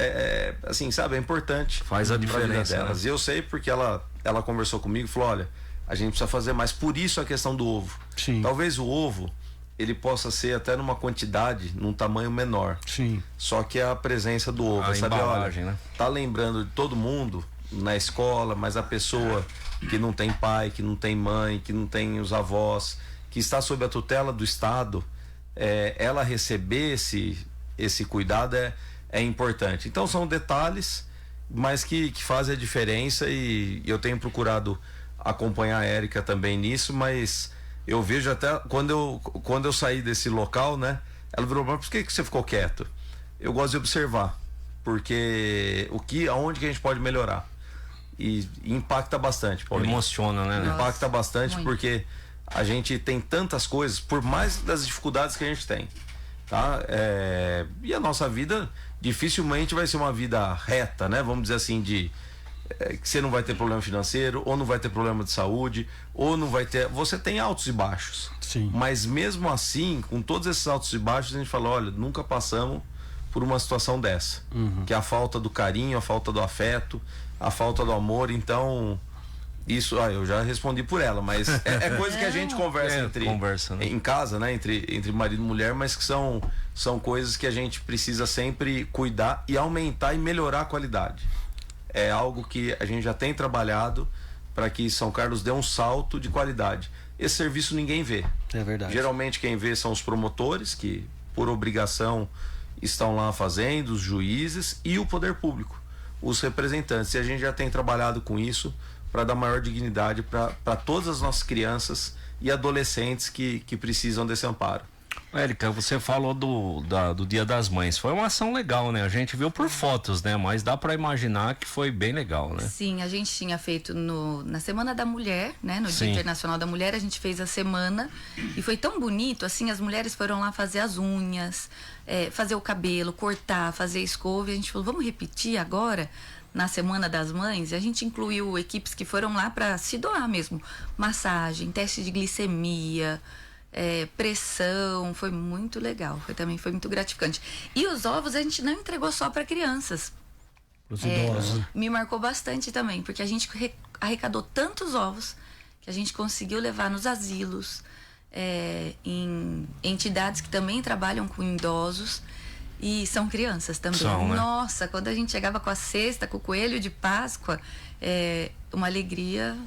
assim, sabe, é importante. Faz a diferença delas. E eu sei porque ela conversou comigo e falou: olha, a gente precisa fazer mais. Por isso a questão do ovo. Sim. Talvez o ovo ele possa ser até numa quantidade, num tamanho menor. Sim. Só que a presença do ovo, A sabe? embalagem, Olha, né? tá lembrando de todo mundo na escola, mas a pessoa que não tem pai, que não tem mãe, que não tem os avós, que está sob a tutela do Estado, ela receber esse cuidado é importante. Então são detalhes, mas que fazem a diferença, e eu tenho procurado acompanhar a Érica também nisso, mas eu vejo até quando eu saí desse local, né? Ela virou, mas por que você ficou quieto? Eu gosto de observar, porque aonde que a gente pode melhorar, e impacta bastante, Paulinho. Emociona, né? Nossa, impacta bastante, muito. porque a gente tem tantas coisas, por mais das dificuldades que a gente tem, tá? E a nossa vida dificilmente vai ser uma vida reta, né? Vamos dizer assim, que você não vai ter problema financeiro, ou não vai ter problema de saúde, ou não vai ter... Você tem altos e baixos. Sim. Mas mesmo assim, com todos esses altos e baixos, a gente fala, olha, nunca passamos por uma situação dessa. Que é a falta do carinho, a falta do afeto, a falta do amor. Então, isso, eu já respondi por ela, mas é coisa que a gente conversa né? Em casa, né? Entre marido e mulher, mas que são coisas que a gente precisa sempre cuidar e aumentar e melhorar a qualidade. É algo que a gente já tem trabalhado para que São Carlos dê um salto de qualidade. Esse serviço ninguém vê. É verdade. Geralmente quem vê são os promotores, que por obrigação estão lá fazendo, os juízes e o poder público, os representantes. E a gente já tem trabalhado com isso para dar maior dignidade para todas as nossas crianças e adolescentes que precisam desse amparo. Érica, você falou do Dia das Mães. Foi uma ação legal, né? A gente viu por fotos, né? Mas dá para imaginar que foi bem legal, né? Sim, a gente tinha feito na Semana da Mulher, né? No Sim. Dia Internacional da Mulher, a gente fez a semana e foi tão bonito, assim, as mulheres foram lá fazer as unhas, fazer o cabelo, cortar, fazer escova, e a gente falou, vamos repetir agora na Semana das Mães? E a gente incluiu equipes que foram lá para se doar mesmo, massagem, teste de glicemia, pressão, foi muito legal, foi muito gratificante. E os ovos a gente não entregou só para crianças. Os idosos. Me marcou bastante também, porque a gente arrecadou tantos ovos que a gente conseguiu levar nos asilos, em entidades que também trabalham com idosos e são crianças também. Né? Nossa, quando a gente chegava com a cesta, com o coelho de Páscoa, uma alegria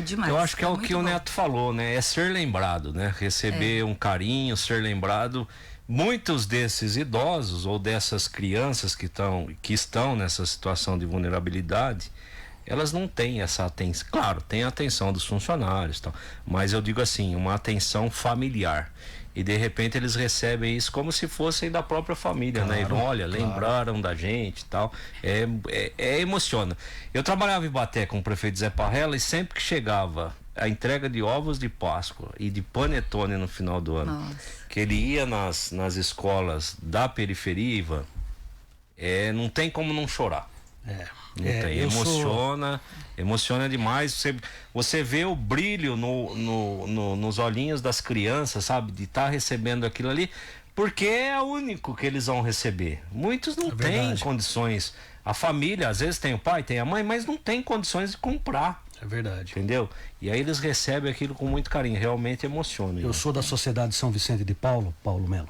demais. Eu acho que é o que o bom. Neto falou, né? É ser lembrado, né? Receber um carinho, ser lembrado. Muitos desses idosos ou dessas crianças que estão nessa situação de vulnerabilidade, elas não têm essa atenção. Claro, tem a atenção dos funcionários, tal, mas eu digo assim, uma atenção familiar. E de repente eles recebem isso como se fossem da própria família, claro, né? E vão, olha, claro. lembraram da gente e tal. Emociona. Eu trabalhava em Ibaté com o prefeito Zé Parrella, e sempre que chegava a entrega de ovos de Páscoa e de panetone no final do ano, Nossa. que ele ia nas escolas da periferia, Ivan, não tem como não chorar. Não tem. Emociona demais. Você vê o brilho nos olhinhos das crianças, sabe? De estar recebendo aquilo ali, porque é o único que eles vão receber. Muitos não têm condições. A família, às vezes tem o pai, tem a mãe, mas não tem condições de comprar. É verdade. Entendeu? E aí eles recebem aquilo com muito carinho, realmente emociona. Eu sou da Sociedade São Vicente de Paulo Melo,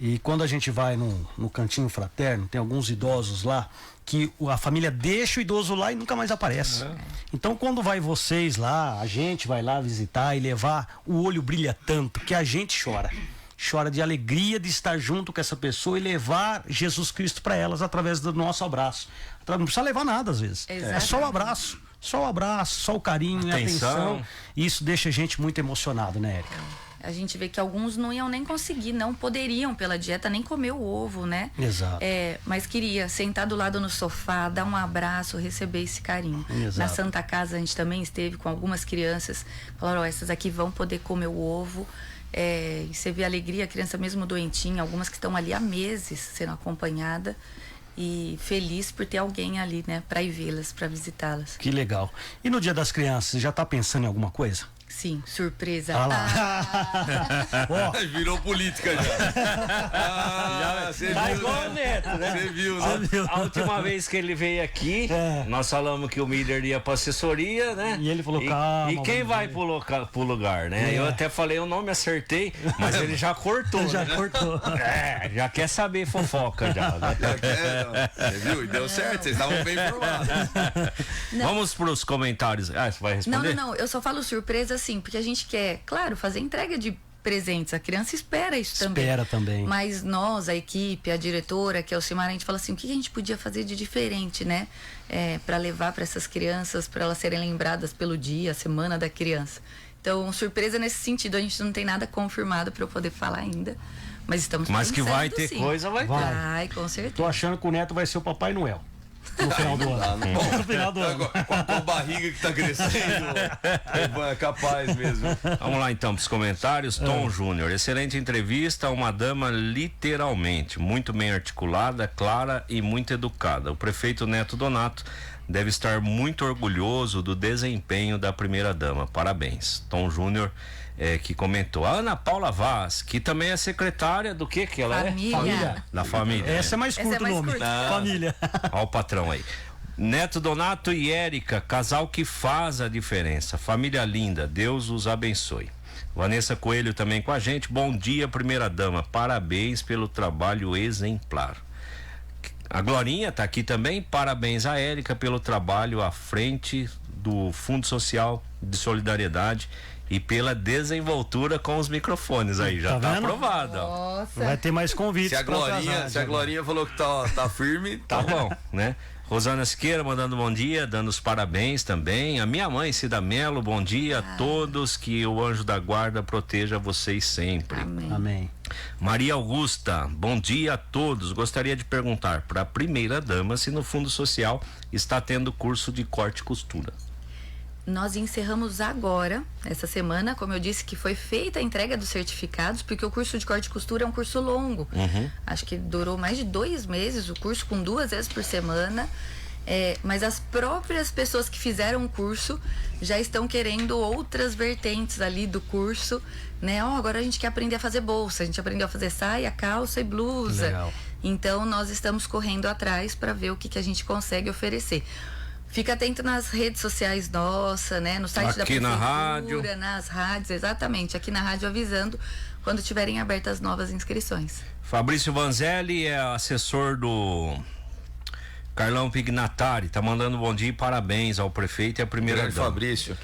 e quando a gente vai no cantinho fraterno, tem alguns idosos lá que a família deixa o idoso lá e nunca mais aparece. Então quando vai vocês lá, a gente vai lá visitar e levar, o olho brilha tanto que a gente chora de alegria de estar junto com essa pessoa e levar Jesus Cristo para elas através do nosso abraço. Não precisa levar nada às vezes. É só o abraço. Só o abraço, só o carinho e a atenção. E isso deixa a gente muito emocionado, né, Érica? A gente vê que alguns não iam nem conseguir, não poderiam pela dieta nem comer o ovo, né? Exato. Mas queria sentar do lado no sofá, dar um abraço, receber esse carinho. Exato. Na Santa Casa a gente também esteve com algumas crianças, falaram, essas aqui vão poder comer o ovo. E você vê a alegria, a criança mesmo doentinha, algumas que estão ali há meses sendo acompanhada. E feliz por ter alguém ali, né, para ir vê-las, para visitá-las. Que legal. E no Dia das Crianças, já está pensando em alguma coisa? Sim, surpresa. Virou política já. Você Tá viu, igual o Neto, né? Você viu, né? A última vez que ele veio aqui, nós falamos que o Miller ia pra assessoria, né? E ele falou, calma. E quem vai pro lugar, né? Eu até falei o nome, acertei, mas ele já cortou. Já né? cortou. Já quer saber fofoca já, né? Você viu? E deu certo, vocês estavam bem informados. Vamos pros comentários. Você vai responder? Não, eu só falo surpresa assim, porque a gente quer, claro, fazer entrega de presentes. A criança espera isso também. Espera também. Mas nós, a equipe, a diretora, que é o Silmar, a gente fala assim, o que a gente podia fazer de diferente, né? Para levar para essas crianças, para elas serem lembradas pelo dia, a semana da criança. Então, surpresa nesse sentido, a gente não tem nada confirmado para eu poder falar ainda. Mas estamos Mas que vai pensando, ter sim. coisa, vai ter. Vai, com certeza. Tô achando que o Neto vai ser o Papai Noel. No final do ano. No final do ano. Com a barriga que tá crescendo, é capaz mesmo. Vamos lá então para os comentários. Tom Júnior, excelente entrevista, uma dama literalmente, muito bem articulada, clara e muito educada. O prefeito Neto Donato deve estar muito orgulhoso do desempenho da primeira dama. Parabéns. Tom Júnior que comentou. A Ana Paula Vaz, que também é secretária do que ela Família. Da família. Essa é mais curto o nome. Família. Olha o patrão aí. Neto Donato e Érica, casal que faz a diferença. Família linda, Deus os abençoe. Vanessa Coelho também com a gente. Bom dia, primeira dama. Parabéns pelo trabalho exemplar. A Glorinha tá aqui também. Parabéns a Érica pelo trabalho à frente do Fundo Social de Solidariedade e pela desenvoltura com os microfones aí. Já tá aprovada. Nossa. Vai ter mais convites. Se a Glorinha falou que tá firme, tá bom, né? Rosana Siqueira mandando bom dia, dando os parabéns também. A minha mãe, Cida Melo, bom dia a todos, que o anjo da guarda proteja vocês sempre. Amém. Maria Augusta, bom dia a todos. Gostaria de perguntar para a primeira dama se no Fundo Social está tendo curso de corte e costura. Nós encerramos agora, essa semana, como eu disse, que foi feita a entrega dos certificados, porque o curso de corte e costura é um curso longo. Acho que durou mais de 2 meses, o curso com 2 vezes por semana. Mas as próprias pessoas que fizeram o curso já estão querendo outras vertentes ali do curso, né? Agora a gente quer aprender a fazer bolsa, a gente aprendeu a fazer saia, calça e blusa. Legal. Então nós estamos correndo atrás para ver o que a gente consegue oferecer. Fica atento nas redes sociais nossa, né? No site da prefeitura, na rádio. nas rádios, exatamente. Aqui na rádio avisando quando tiverem abertas novas inscrições. Fabrício Vanzelli é assessor do Carlão Pignatari, tá mandando bom dia e parabéns ao prefeito e à primeira dama. Fabrício.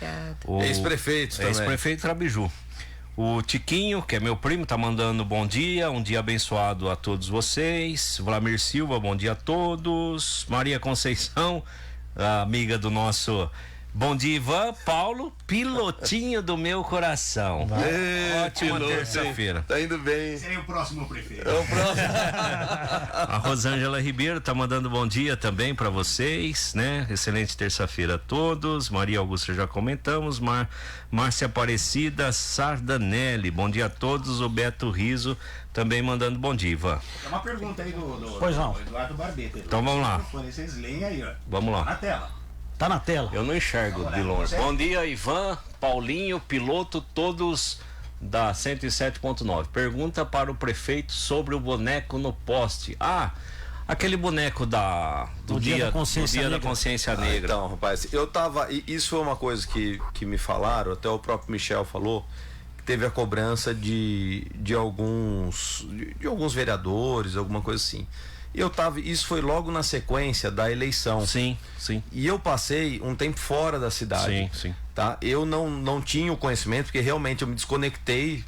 Ex-prefeito também. Ex-prefeito Trabiju. O Tiquinho, que é meu primo, tá mandando bom dia, um dia abençoado a todos vocês. Vlamir Silva, bom dia a todos. Maria Conceição, a amiga do nosso bom dia, Ivan. Paulo, pilotinho do meu coração. Ótima terça-feira. Tá indo bem. Seria o próximo prefeito. É o próximo. A Rosângela Ribeiro tá mandando bom dia também para vocês, né? Excelente terça-feira a todos. Maria Augusta já comentamos. Márcia Aparecida Sardanelli, bom dia a todos. O Beto Riso também mandando bom dia, Ivan. É uma pergunta aí do Pois não. Eduardo Barbeto. Então vamos lá. Vocês leem aí, ó. Vamos lá. Na tela. Tá na tela. Eu não enxergo de longe. Bom dia, Ivan, Paulinho, piloto, todos da 107.9. Pergunta para o prefeito sobre o boneco no poste. Aquele boneco do dia da consciência negra. Então, rapaz, eu tava. Isso foi uma coisa que me falaram, até o próprio Michel falou, que teve a cobrança de alguns vereadores, alguma coisa assim. Isso foi logo na sequência da eleição. Sim. E eu passei um tempo fora da cidade. Sim. Tá? Eu não tinha o conhecimento, porque realmente eu me desconectei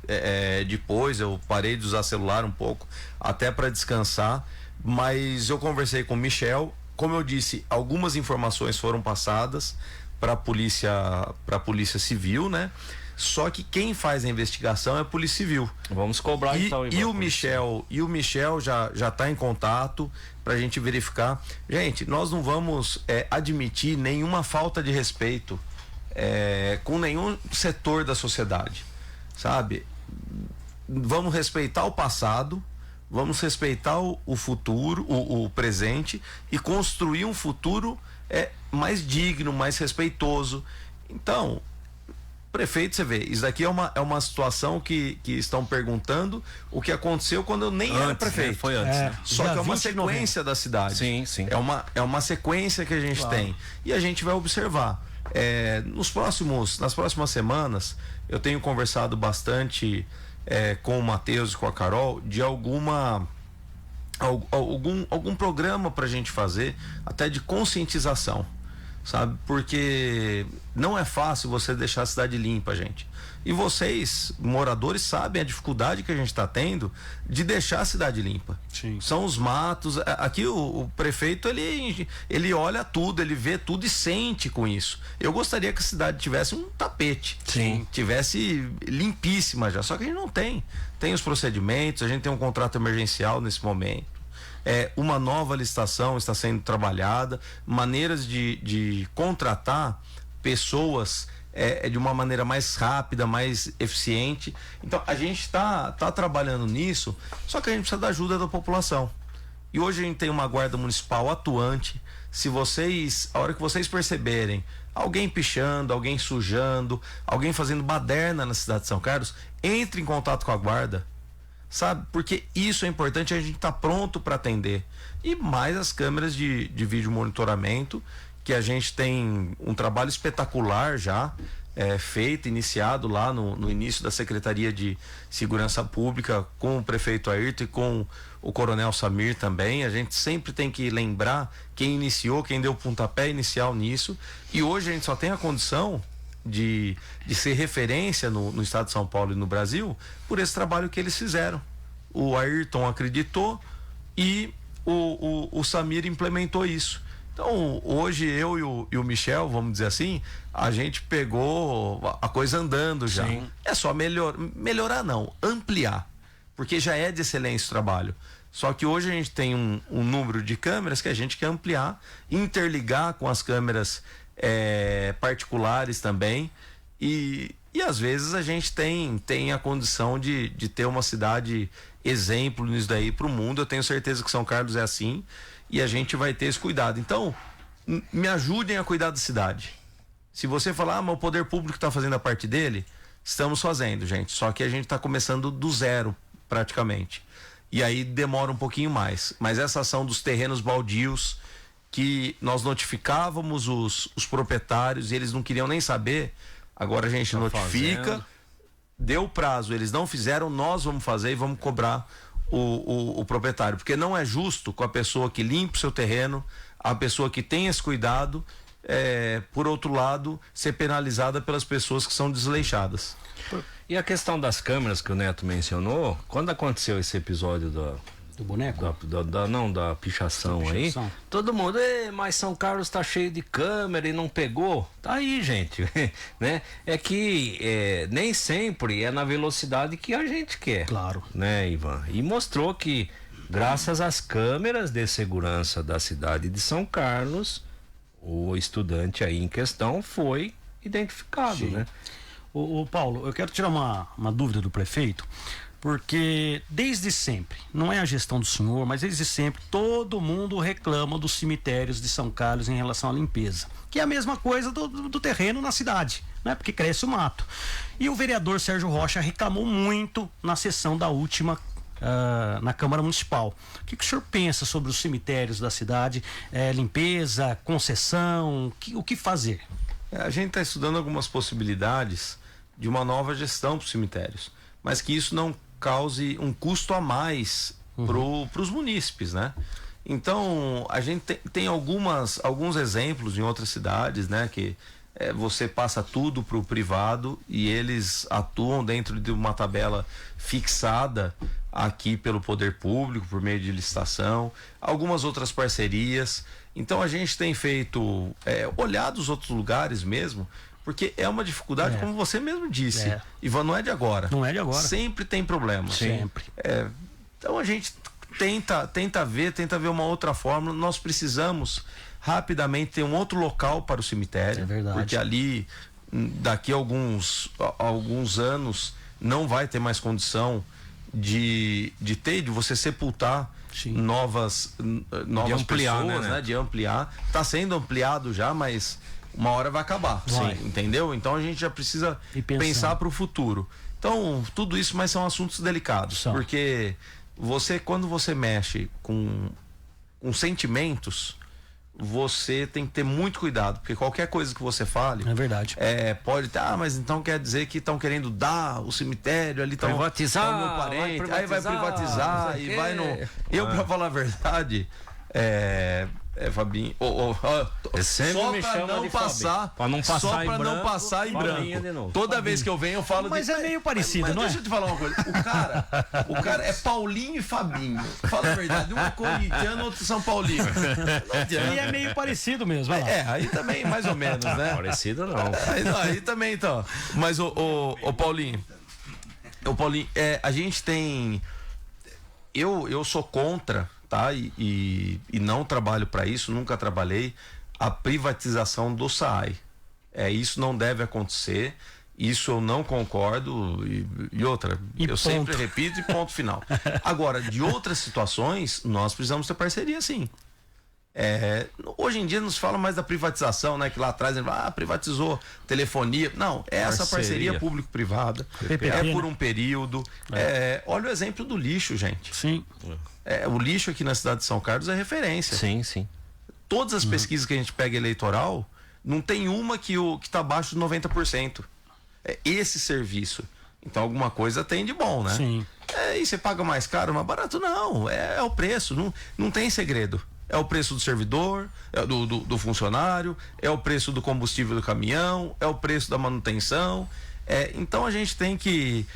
depois, eu parei de usar celular um pouco, até para descansar, mas eu conversei com o Michel, como eu disse, algumas informações foram passadas para a polícia civil, né? Só que quem faz a investigação é a Polícia Civil. Vamos cobrar então. E o Michel já está em contato para a gente verificar. Gente, nós não vamos admitir nenhuma falta de respeito com nenhum setor da sociedade, sabe? Vamos respeitar o passado, vamos respeitar o futuro, o presente, e construir um futuro mais digno, mais respeitoso. Então, prefeito, você vê, isso daqui é uma situação que estão perguntando o que aconteceu quando eu nem era prefeito. Né? Foi antes. Né? Só que é uma sequência da cidade. Sim, sim. É uma sequência que a gente tem. E a gente vai observar. Nas próximas semanas, eu tenho conversado bastante com o Matheus e com a Carol de algum programa pra gente fazer, até de conscientização, sabe? Porque não é fácil você deixar a cidade limpa, gente. E vocês, moradores, sabem a dificuldade que a gente está tendo de deixar a cidade limpa. Sim. São os matos. Aqui o prefeito, ele olha tudo, ele vê tudo e sente com isso. Eu gostaria que a cidade tivesse um tapete. Sim. Tivesse limpíssima já. Só que a gente não tem. Tem os procedimentos, a gente tem um contrato emergencial nesse momento. Uma nova licitação está sendo trabalhada, maneiras de contratar pessoas de uma maneira mais rápida, mais eficiente. Então a gente está trabalhando nisso, só que a gente precisa da ajuda da população. E hoje a gente tem uma guarda municipal atuante. A hora que vocês perceberem alguém pichando, alguém sujando, alguém fazendo baderna na cidade de São Carlos, entre em contato com a guarda. Sabe? Porque isso é importante, a gente tá pronto para atender. E mais as câmeras de vídeo monitoramento, que a gente tem um trabalho espetacular já feito, iniciado lá no início da Secretaria de Segurança Pública, com o prefeito Ayrton e com o coronel Samir também. A gente sempre tem que lembrar quem iniciou, quem deu o pontapé inicial nisso. E hoje a gente só tem a condição de ser referência no estado de São Paulo e no Brasil por esse trabalho que eles fizeram. O Ayrton acreditou e o Samir implementou isso. Então hoje eu e o Michel, vamos dizer assim, a gente pegou a coisa andando já. Sim. É só melhorar não, ampliar, porque já é de excelência o trabalho. Só que hoje a gente tem um número de câmeras que a gente quer ampliar, interligar com as câmeras particulares também, e às vezes a gente tem a condição de ter uma cidade exemplo nisso daí para o mundo. Eu tenho certeza que São Carlos é assim e a gente vai ter esse cuidado. Então, me ajudem a cuidar da cidade. Se você falar, mas o poder público está fazendo a parte dele, estamos fazendo, gente. Só que a gente está começando do zero, praticamente. E aí demora um pouquinho mais. Mas essa ação dos terrenos baldios, que nós notificávamos os proprietários e eles não queriam nem saber, agora a gente notifica, deu prazo, eles não fizeram, nós vamos fazer e vamos cobrar o proprietário, porque não é justo com a pessoa que limpa o seu terreno, a pessoa que tem esse cuidado, por outro lado, ser penalizada pelas pessoas que são desleixadas. E a questão das câmeras que o Neto mencionou, quando aconteceu esse episódio do boneco? Da pichação aí, todo mundo, mas São Carlos tá cheio de câmera e não pegou. Tá aí, gente, né? É que nem sempre é na velocidade que a gente quer. Claro. Né, Ivan? E mostrou que, graças às câmeras de segurança da cidade de São Carlos, o estudante aí em questão foi identificado. Sim. Né? O Paulo, eu quero tirar uma dúvida do prefeito, porque desde sempre, não é a gestão do senhor, mas desde sempre, todo mundo reclama dos cemitérios de São Carlos em relação à limpeza, que é a mesma coisa do terreno na cidade, né? Porque cresce o mato. E o vereador Sérgio Rocha reclamou muito na sessão da última na Câmara Municipal. O que o senhor pensa sobre os cemitérios da cidade? Limpeza, concessão, o que fazer? A gente está estudando algumas possibilidades de uma nova gestão para os cemitérios, mas que isso não cause um custo a mais para os munícipes, né? Então a gente tem alguns exemplos em outras cidades, né? Que você passa tudo para o privado e eles atuam dentro de uma tabela fixada aqui pelo poder público por meio de licitação, algumas outras parcerias. Então a gente tem feito olhado os outros lugares mesmo, porque é uma dificuldade, como você mesmo disse. Ivan, não é de agora. Não é de agora. Sempre tem problema. Sempre. Então a gente tenta ver uma outra forma. Nós precisamos rapidamente ter um outro local para o cemitério. É verdade. Porque ali, daqui a alguns anos, não vai ter mais condição de você sepultar novas de ampliar, pessoas, né? De ampliar. Está sendo ampliado já, mas uma hora vai acabar. Vai. Entendeu? Então a gente já precisa pensar para o futuro. Então, tudo isso, mas são assuntos delicados. Porque quando você mexe com sentimentos, você tem que ter muito cuidado, porque qualquer coisa que você fale... É verdade. Pode ter, mas então quer dizer que estão querendo dar o cemitério ali, privatizar, meu parente, aí vai privatizar e vai no... Eu, pra falar a verdade, Fabinho, só pra não passar, só pra não passar em branco. Toda vez que eu venho eu falo mas é meio parecido, não é? Deixa eu te falar uma coisa, o cara é Paulinho e Fabinho, fala a verdade, um é corintiano, outro São Paulino. E é meio parecido mesmo, aí também mais ou menos, né? Parecido não. Aí também então, mas o Paulinho, a gente tem, eu sou contra, tá? E não trabalho para isso, nunca trabalhei a privatização do SAAI. Isso não deve acontecer, isso eu não concordo e outra, eu sempre repito e ponto final. Agora, de outras situações, nós precisamos ter parceria, sim. Hoje em dia nos fala mais da privatização, né? Que lá atrás privatizou telefonia. Não, essa parceria público-privada é por um período. Olha o exemplo do lixo, gente. Sim. O lixo aqui na cidade de São Carlos é referência. Sim. Todas as pesquisas que a gente pega eleitoral, não tem uma que está abaixo de 90%. Esse serviço. Então alguma coisa tem de bom, né? Sim. E você paga mais caro, mais barato? Não, é o preço, não tem segredo. É o preço do servidor, do funcionário, é o preço do combustível do caminhão, é o preço da manutenção. Então a gente tem que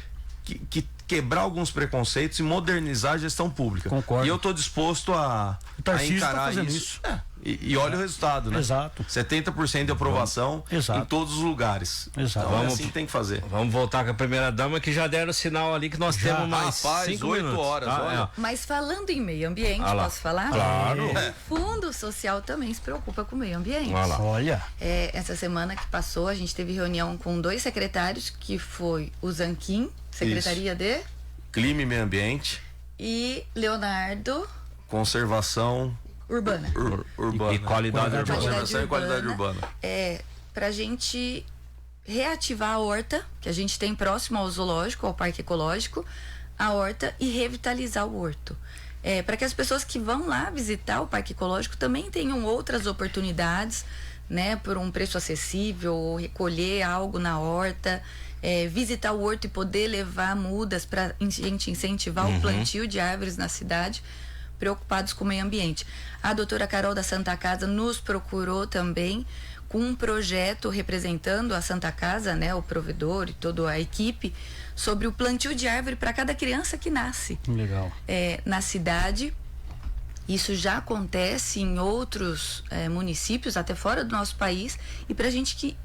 quebrar alguns preconceitos e modernizar a gestão pública. Concordo. E eu estou disposto a encarar isso. E olha o resultado, né? Exato. 70% de aprovação em todos os lugares. Exato. Então, assim tem que fazer. Vamos voltar com a primeira dama, que já deram sinal ali que nós temos mais 5 minutos. 8 horas, olha. Mas falando em meio ambiente, posso falar? Claro. O Fundo Social também se preocupa com o meio ambiente. Olha. Essa semana que passou, a gente teve reunião com 2 secretários, que foi o Zanquim, Secretaria de Clima e Meio Ambiente, e Leonardo, Conservação Urbana. E qualidade urbana. Conservação e qualidade urbana. Pra gente reativar a horta, que a gente tem próximo ao zoológico, ao parque ecológico, a horta, e revitalizar o horto. Para que as pessoas que vão lá visitar o parque ecológico também tenham outras oportunidades, né, por um preço acessível, recolher algo na horta, visitar o horto e poder levar mudas para a gente incentivar o plantio de árvores na cidade, preocupados com o meio ambiente. A doutora Carol da Santa Casa nos procurou também com um projeto representando a Santa Casa, né, o provedor e toda a equipe, sobre o plantio de árvore para cada criança que nasce. Legal. Na cidade. Isso já acontece em outros municípios, até fora do nosso país, e para a gente que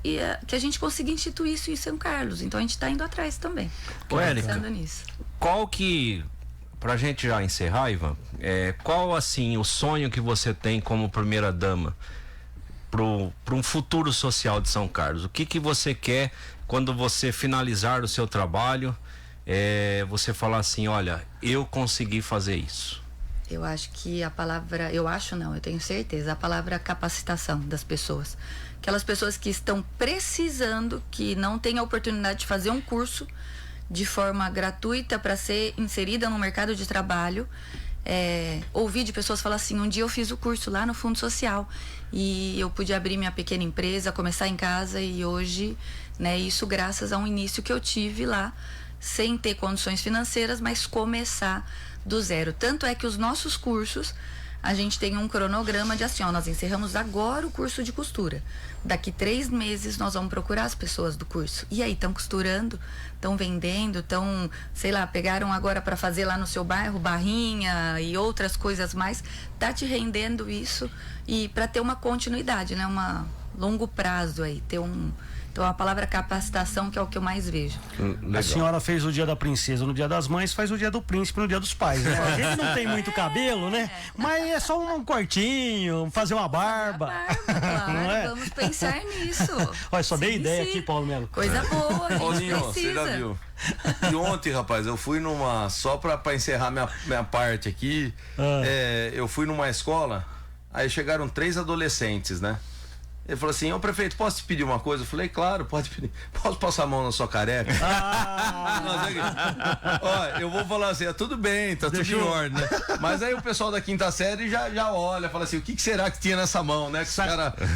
a gente consiga instituir isso em São Carlos. Então a gente está indo atrás também, pensando nisso. Qual que, pra gente já encerrar, Ivan, qual assim o sonho que você tem como primeira dama para um futuro social de São Carlos? O que você quer quando você finalizar o seu trabalho, você falar assim, olha, eu consegui fazer isso? Eu acho que eu tenho certeza, a palavra capacitação das pessoas. Aquelas pessoas que estão precisando, que não têm a oportunidade de fazer um curso de forma gratuita para ser inserida no mercado de trabalho. Ouvir de pessoas falar assim, um dia eu fiz o curso lá no Fundo Social e eu pude abrir minha pequena empresa, começar em casa, e hoje, né, isso graças a um início que eu tive lá, sem ter condições financeiras, mas começar do zero. Tanto é que os nossos cursos, a gente tem um cronograma de assim, nós encerramos agora o curso de costura. Daqui 3 meses nós vamos procurar as pessoas do curso. E aí, estão costurando, estão vendendo, estão, sei lá, pegaram agora para fazer lá no seu bairro, barrinha e outras coisas mais. Tá te rendendo isso, e para ter uma continuidade, né? Uma longo prazo aí, ter Então a palavra capacitação, que é o que eu mais vejo. A senhora fez o dia da princesa no dia das mães, faz o dia do príncipe no dia dos pais, né? A gente não tem muito cabelo, né? Mas é só um cortinho, fazer uma barba. Claro, não é? Vamos pensar nisso. Olha, só dei ideia aqui, Paulo Melo. Coisa boa, a gente Paulinho, precisa. você já viu? E ontem, rapaz, eu fui só pra encerrar minha parte aqui, eu fui numa escola, aí chegaram 3 adolescentes, né? Ele falou assim, ô prefeito, posso te pedir uma coisa? Eu falei, claro, pode pedir. Posso passar a mão na sua careca? Ó, eu vou falar assim, tudo bem, tá tudo em ordem, né? Mas aí o pessoal da quinta série já olha, fala assim, o que será que tinha nessa mão, né? Que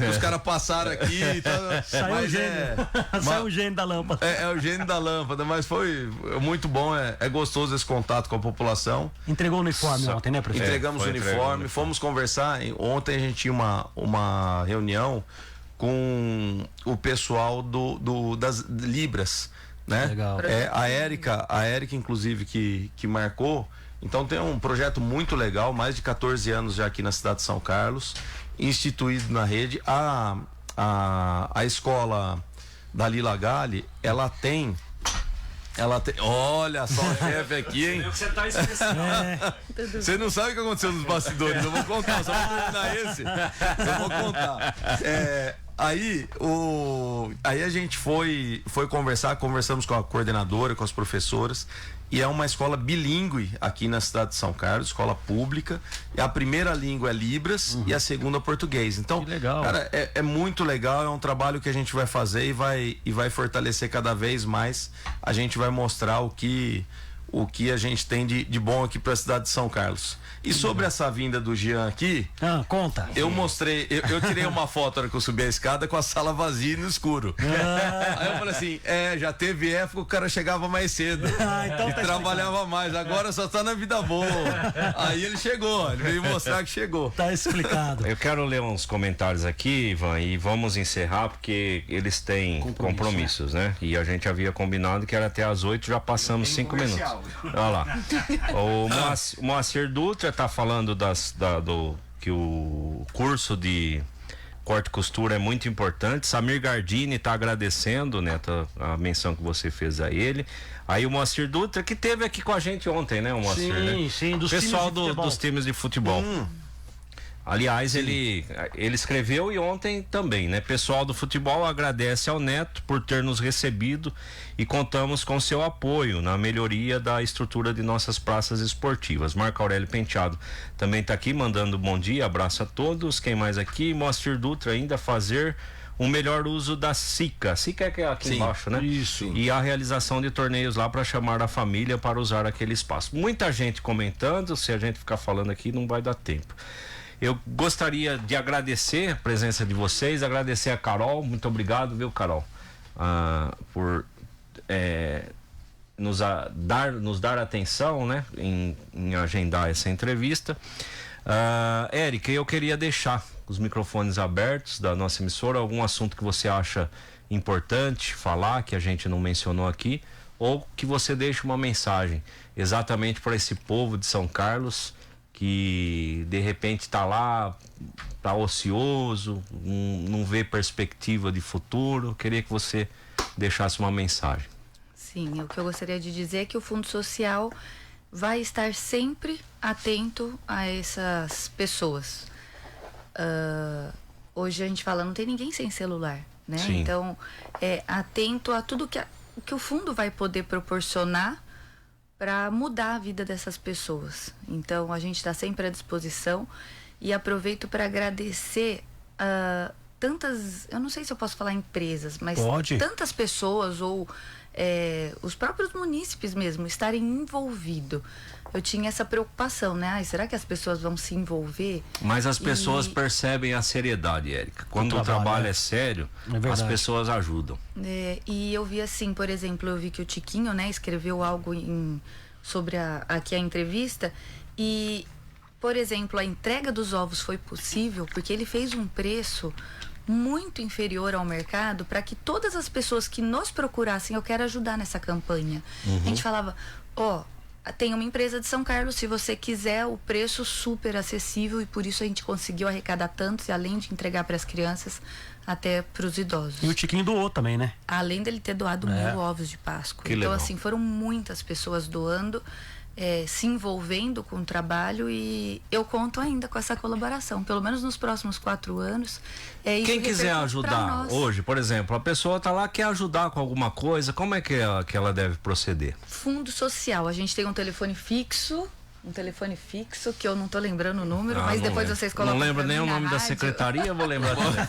os caras passaram aqui e tal. Saiu o gênio. Saiu o gênio da lâmpada. É o gênio da lâmpada, mas foi muito bom, é gostoso esse contato com a população. Entregou o uniforme ontem, né, prefeito? Entregamos o uniforme, fomos conversar. Ontem a gente tinha uma reunião com o pessoal das Libras, né? Legal. A Érica inclusive que marcou. Então tem um projeto muito legal, mais de 14 anos já aqui na cidade de São Carlos, instituído na rede. A escola da Lila Galli, ela tem, olha só o chefe aqui, hein? Você tá esquecendo. Você não sabe o que aconteceu nos bastidores, eu vou contar, só pra terminar esse, eu vou contar. Aí a gente foi conversamos com a coordenadora, com as professoras, e é uma escola bilíngue aqui na cidade de São Carlos, escola pública, e a primeira língua é Libras e a segunda português. Então, que legal. Cara, é muito legal, é um trabalho que a gente vai fazer e vai fortalecer cada vez mais. A gente vai mostrar o que a gente tem de bom aqui para a cidade de São Carlos. E sobre essa vinda do Jean aqui, conta. Eu mostrei, eu tirei uma foto na hora que eu subi a escada com a sala vazia e no escuro. Aí eu falei assim, já teve época que o cara chegava mais cedo então e trabalhava mais, agora só tá na vida boa. Aí ele chegou, ele veio mostrar que chegou. Tá explicado. Eu quero ler uns comentários aqui, Ivan, e vamos encerrar porque eles têm compromissos, né? E a gente havia combinado que era até às 8, já passamos 5 minutos. Olha lá. O Moacir Dutra tá falando que o curso de corte e costura é muito importante. Samir Gardini tá agradecendo, né, a menção que você fez a ele. Aí o Moacir Dutra, que teve aqui com a gente ontem, né, o Moacir, né? Sim, dos pessoal dos times de futebol. Aliás, ele escreveu e ontem também, né? Pessoal do futebol agradece ao Neto por ter nos recebido e contamos com seu apoio na melhoria da estrutura de nossas praças esportivas. Marco Aurélio Penteado também está aqui mandando bom dia, abraço a todos. Quem mais aqui? Moacir Dutra ainda fazer um melhor uso da SICA. SICA é aqui embaixo, né? Isso. E a realização de torneios lá para chamar a família para usar aquele espaço. Muita gente comentando, se a gente ficar falando aqui não vai dar tempo. Eu gostaria de agradecer a presença de vocês, agradecer a Carol, muito obrigado, viu, Carol, por nos dar atenção, né, em agendar essa entrevista. Érica, eu queria deixar os microfones abertos da nossa emissora, algum assunto que você acha importante falar, que a gente não mencionou aqui, ou que você deixe uma mensagem exatamente para esse povo de São Carlos, que de repente está lá, está ocioso, não vê perspectiva de futuro. Queria que você deixasse uma mensagem. Sim, o que eu gostaria de dizer é que o Fundo Social vai estar sempre atento a essas pessoas. Hoje a gente fala, não tem ninguém sem celular, né? Sim. Então, atento a tudo que o fundo vai poder proporcionar para mudar a vida dessas pessoas. Então, a gente está sempre à disposição e aproveito para agradecer tantas, eu não sei se eu posso falar empresas, mas tantas pessoas ou os próprios munícipes mesmo estarem envolvidos. Eu tinha essa preocupação, né? Será que as pessoas vão se envolver? Mas as pessoas percebem a seriedade, Érica. Quando o trabalho é sério, as pessoas ajudam. E eu vi assim, por exemplo, eu vi que o Tiquinho, né, escreveu algo sobre aqui a entrevista e, por exemplo, a entrega dos ovos foi possível porque ele fez um preço muito inferior ao mercado para que todas as pessoas que nos procurassem, eu quero ajudar nessa campanha. A gente falava, tem uma empresa de São Carlos, se você quiser, o preço super acessível, e por isso a gente conseguiu arrecadar tantos, e além de entregar para as crianças, até para os idosos. E o Tiquinho doou também, né? Além dele ter doado 1000 ovos de Páscoa. Que então, legal. assim, foram muitas pessoas doando, se envolvendo com o trabalho, e eu conto ainda com essa colaboração, pelo menos nos próximos 4 anos. Quem quiser ajudar hoje, por exemplo, a pessoa tá lá, quer ajudar com alguma coisa, como é que ela deve proceder? Fundo Social, a gente tem um telefone fixo, um telefone fixo, que eu não tô lembrando o número, mas depois vocês colocam. Não lembro nem o nome da rádio. secretaria, vou lembrar também.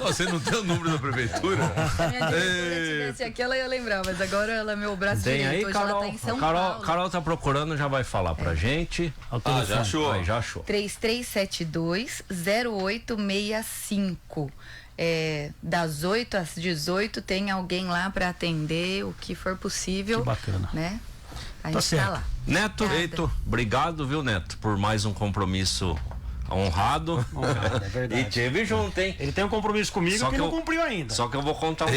Você não tem o número da prefeitura? Se a minha diretora tivesse aqui, ela ia lembrar, mas agora ela é meu braço Tem direito. aí, Hoje Carol. ela tá em São Paulo. Carol tá procurando, já vai falar pra gente. Já achou? Aí, já achou. 3372-0865. Das 8 às 18 tem alguém lá para atender o que for possível. Que bacana. Né? A Tá gente certo. tá lá. Neto, obrigado, viu, Neto, por mais um compromisso honrado. É verdade. E teve junto, hein? Ele tem um compromisso comigo Só que que não eu- cumpriu ainda. Só que eu vou contar um.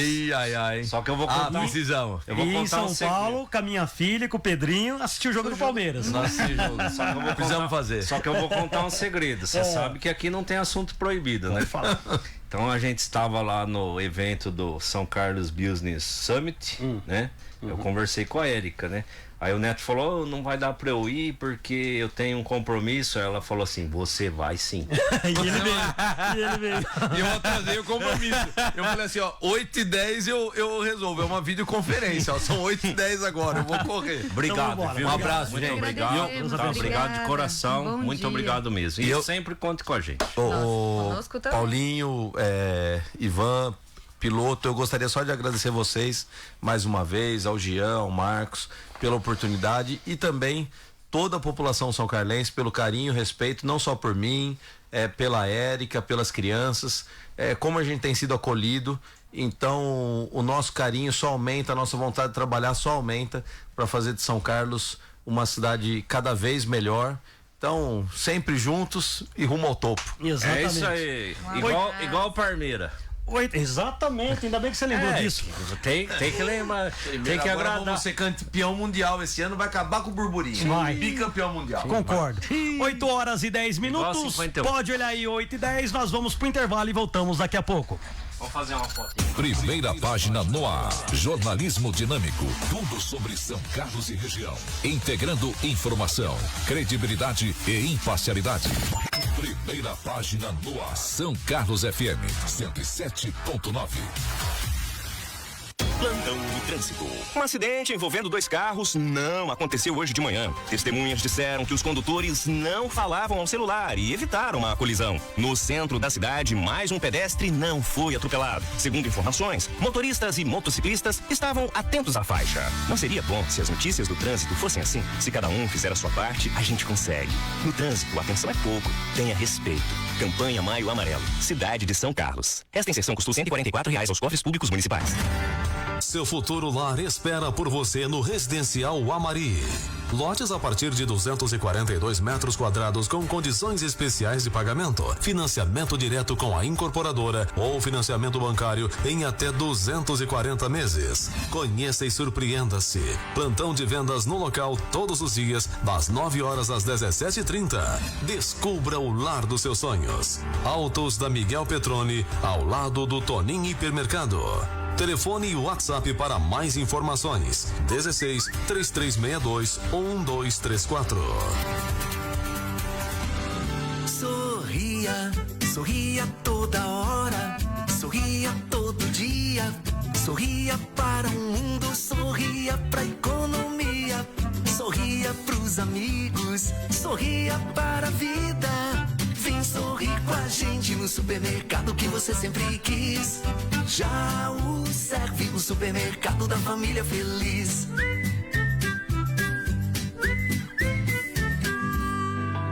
Só que eu vou contar. precisamos. Eu vou E em contar São um segredo. Paulo, com a minha filha e com o Pedrinho, assistiu o jogo do Palmeiras. Nossa, jogo. Só que eu vou Precisamos fazer. Só que eu vou contar um segredo. Você sabe que aqui não tem assunto proibido, né? Então a gente estava lá no evento do São Carlos Business Summit, né? Eu conversei com a Érica, né? Aí o Neto falou, não vai dar pra eu ir porque eu tenho um compromisso. Aí ela falou assim, você vai sim. E ele veio. E eu atrasei o compromisso. Eu falei assim, ó, 8h10 eu resolvo. É uma videoconferência, ó. São 8h10 agora, eu vou correr. Obrigado, Então, viu? Um abraço, Muito gente. obrigado. Tá, obrigado de coração. Bom Muito dia. obrigado mesmo. E E eu- sempre conte com a gente. Conosco também. Paulinho, Ivan, piloto, eu gostaria só de agradecer vocês mais uma vez, ao Jean, ao Marcos, pela oportunidade e também toda a população são carlense pelo carinho, respeito, não só por mim, pela Érica, pelas crianças, como a gente tem sido acolhido. Então o nosso carinho só aumenta, a nossa vontade de trabalhar só aumenta para fazer de São Carlos uma cidade cada vez melhor. Então, sempre juntos e rumo ao topo. Exatamente. É isso aí. Igual o Parmeira. Exatamente, ainda bem que você lembrou disso. Tem que lembrar. Tem que Agora agradar. vamos ser campeão mundial esse ano, vai acabar com o burburinho. Vai. Bicampeão mundial. Concordo. 8h10. Igual Tudo 51. Pode olhar aí, 8h10. Nós vamos pro intervalo e voltamos daqui a pouco. Vamos fazer uma foto. Primeira página no ar. Jornalismo dinâmico. Tudo sobre São Carlos e região. Integrando informação, credibilidade e imparcialidade. Primeira página no ar. São Carlos FM 107.9. Plantão no trânsito. Um acidente envolvendo 2 carros não aconteceu hoje de manhã. Testemunhas disseram que os condutores não falavam ao celular e evitaram uma colisão. No centro da cidade, mais um pedestre não foi atropelado. Segundo informações, motoristas e motociclistas estavam atentos à faixa. Não seria bom se as notícias do trânsito fossem assim? Se cada um fizer a sua parte, a gente consegue. No trânsito, a atenção é pouco. Tenha respeito. Campanha Maio Amarelo. Cidade de São Carlos. Esta inserção custou R$144 aos cofres públicos municipais. Seu futuro lar espera por você no Residencial Amari. Lotes a partir de 242 metros quadrados com condições especiais de pagamento, financiamento direto com a incorporadora ou financiamento bancário em até 240 meses. Conheça e surpreenda-se. Plantão de vendas no local todos os dias, das 9 horas às 17h30. Descubra o lar dos seus sonhos. Autos da Miguel Petroni, ao lado do Toninho Hipermercado. Telefone e WhatsApp para mais informações: 16 3362 1234. Sorria, sorria toda hora, sorria todo dia, sorria para o mundo, sorria pra economia, sorria pros amigos, sorria para a vida. Vem sorrir com a gente no supermercado que você sempre quis. Já o serve o supermercado da família feliz.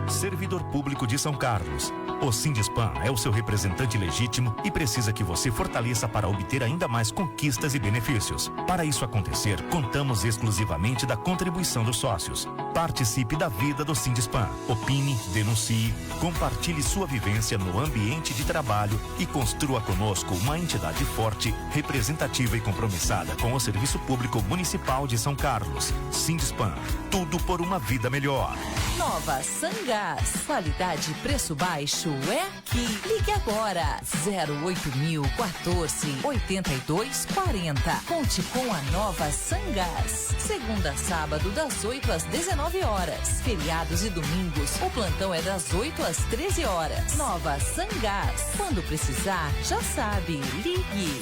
Servidor Público de São Carlos. O Sindispan é o seu representante legítimo e precisa que você fortaleça para obter ainda mais conquistas e benefícios. Para isso acontecer, contamos exclusivamente da contribuição dos sócios. Participe da vida do Sindispan. Opine, denuncie, compartilhe sua vivência no ambiente de trabalho e construa conosco uma entidade forte, representativa e compromissada com o Serviço Público Municipal de São Carlos. Sindispan. Tudo por uma vida melhor. Nova Sangás. Qualidade e preço baixo é aqui. Ligue agora. 08.014-8240. Conte com a Nova Sangás. Segunda a sábado, das 8 às 19 horas. Feriados e domingos, o plantão é das 8 às 13 horas. Nova Sangás. Quando precisar, já sabe. Ligue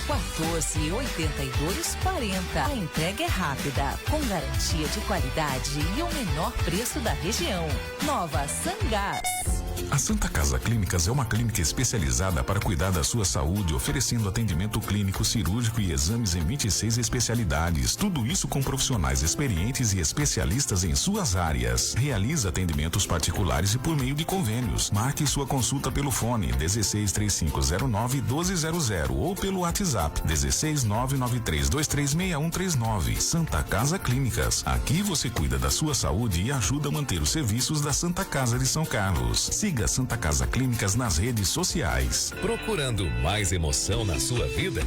08.014-8240. A entrega é rápida, com garantia de qualidade e o menor preço da região. Nova Sangás. A Santa Casa Clínicas é uma clínica especializada para cuidar da sua saúde, oferecendo atendimento clínico, cirúrgico e exames em 26 especialidades. Tudo isso com profissionais experientes e especialistas em suas áreas. Realiza atendimentos particulares e por meio de convênios. Marque sua consulta pelo fone 163509-1200 ou pelo WhatsApp 16993236139. Santa Casa Clínicas. Aqui você cuida da sua saúde e ajuda a manter os serviços da Santa Casa de São Carlos. Siga Santa Casa Clínicas nas redes sociais. Procurando mais emoção na sua vida?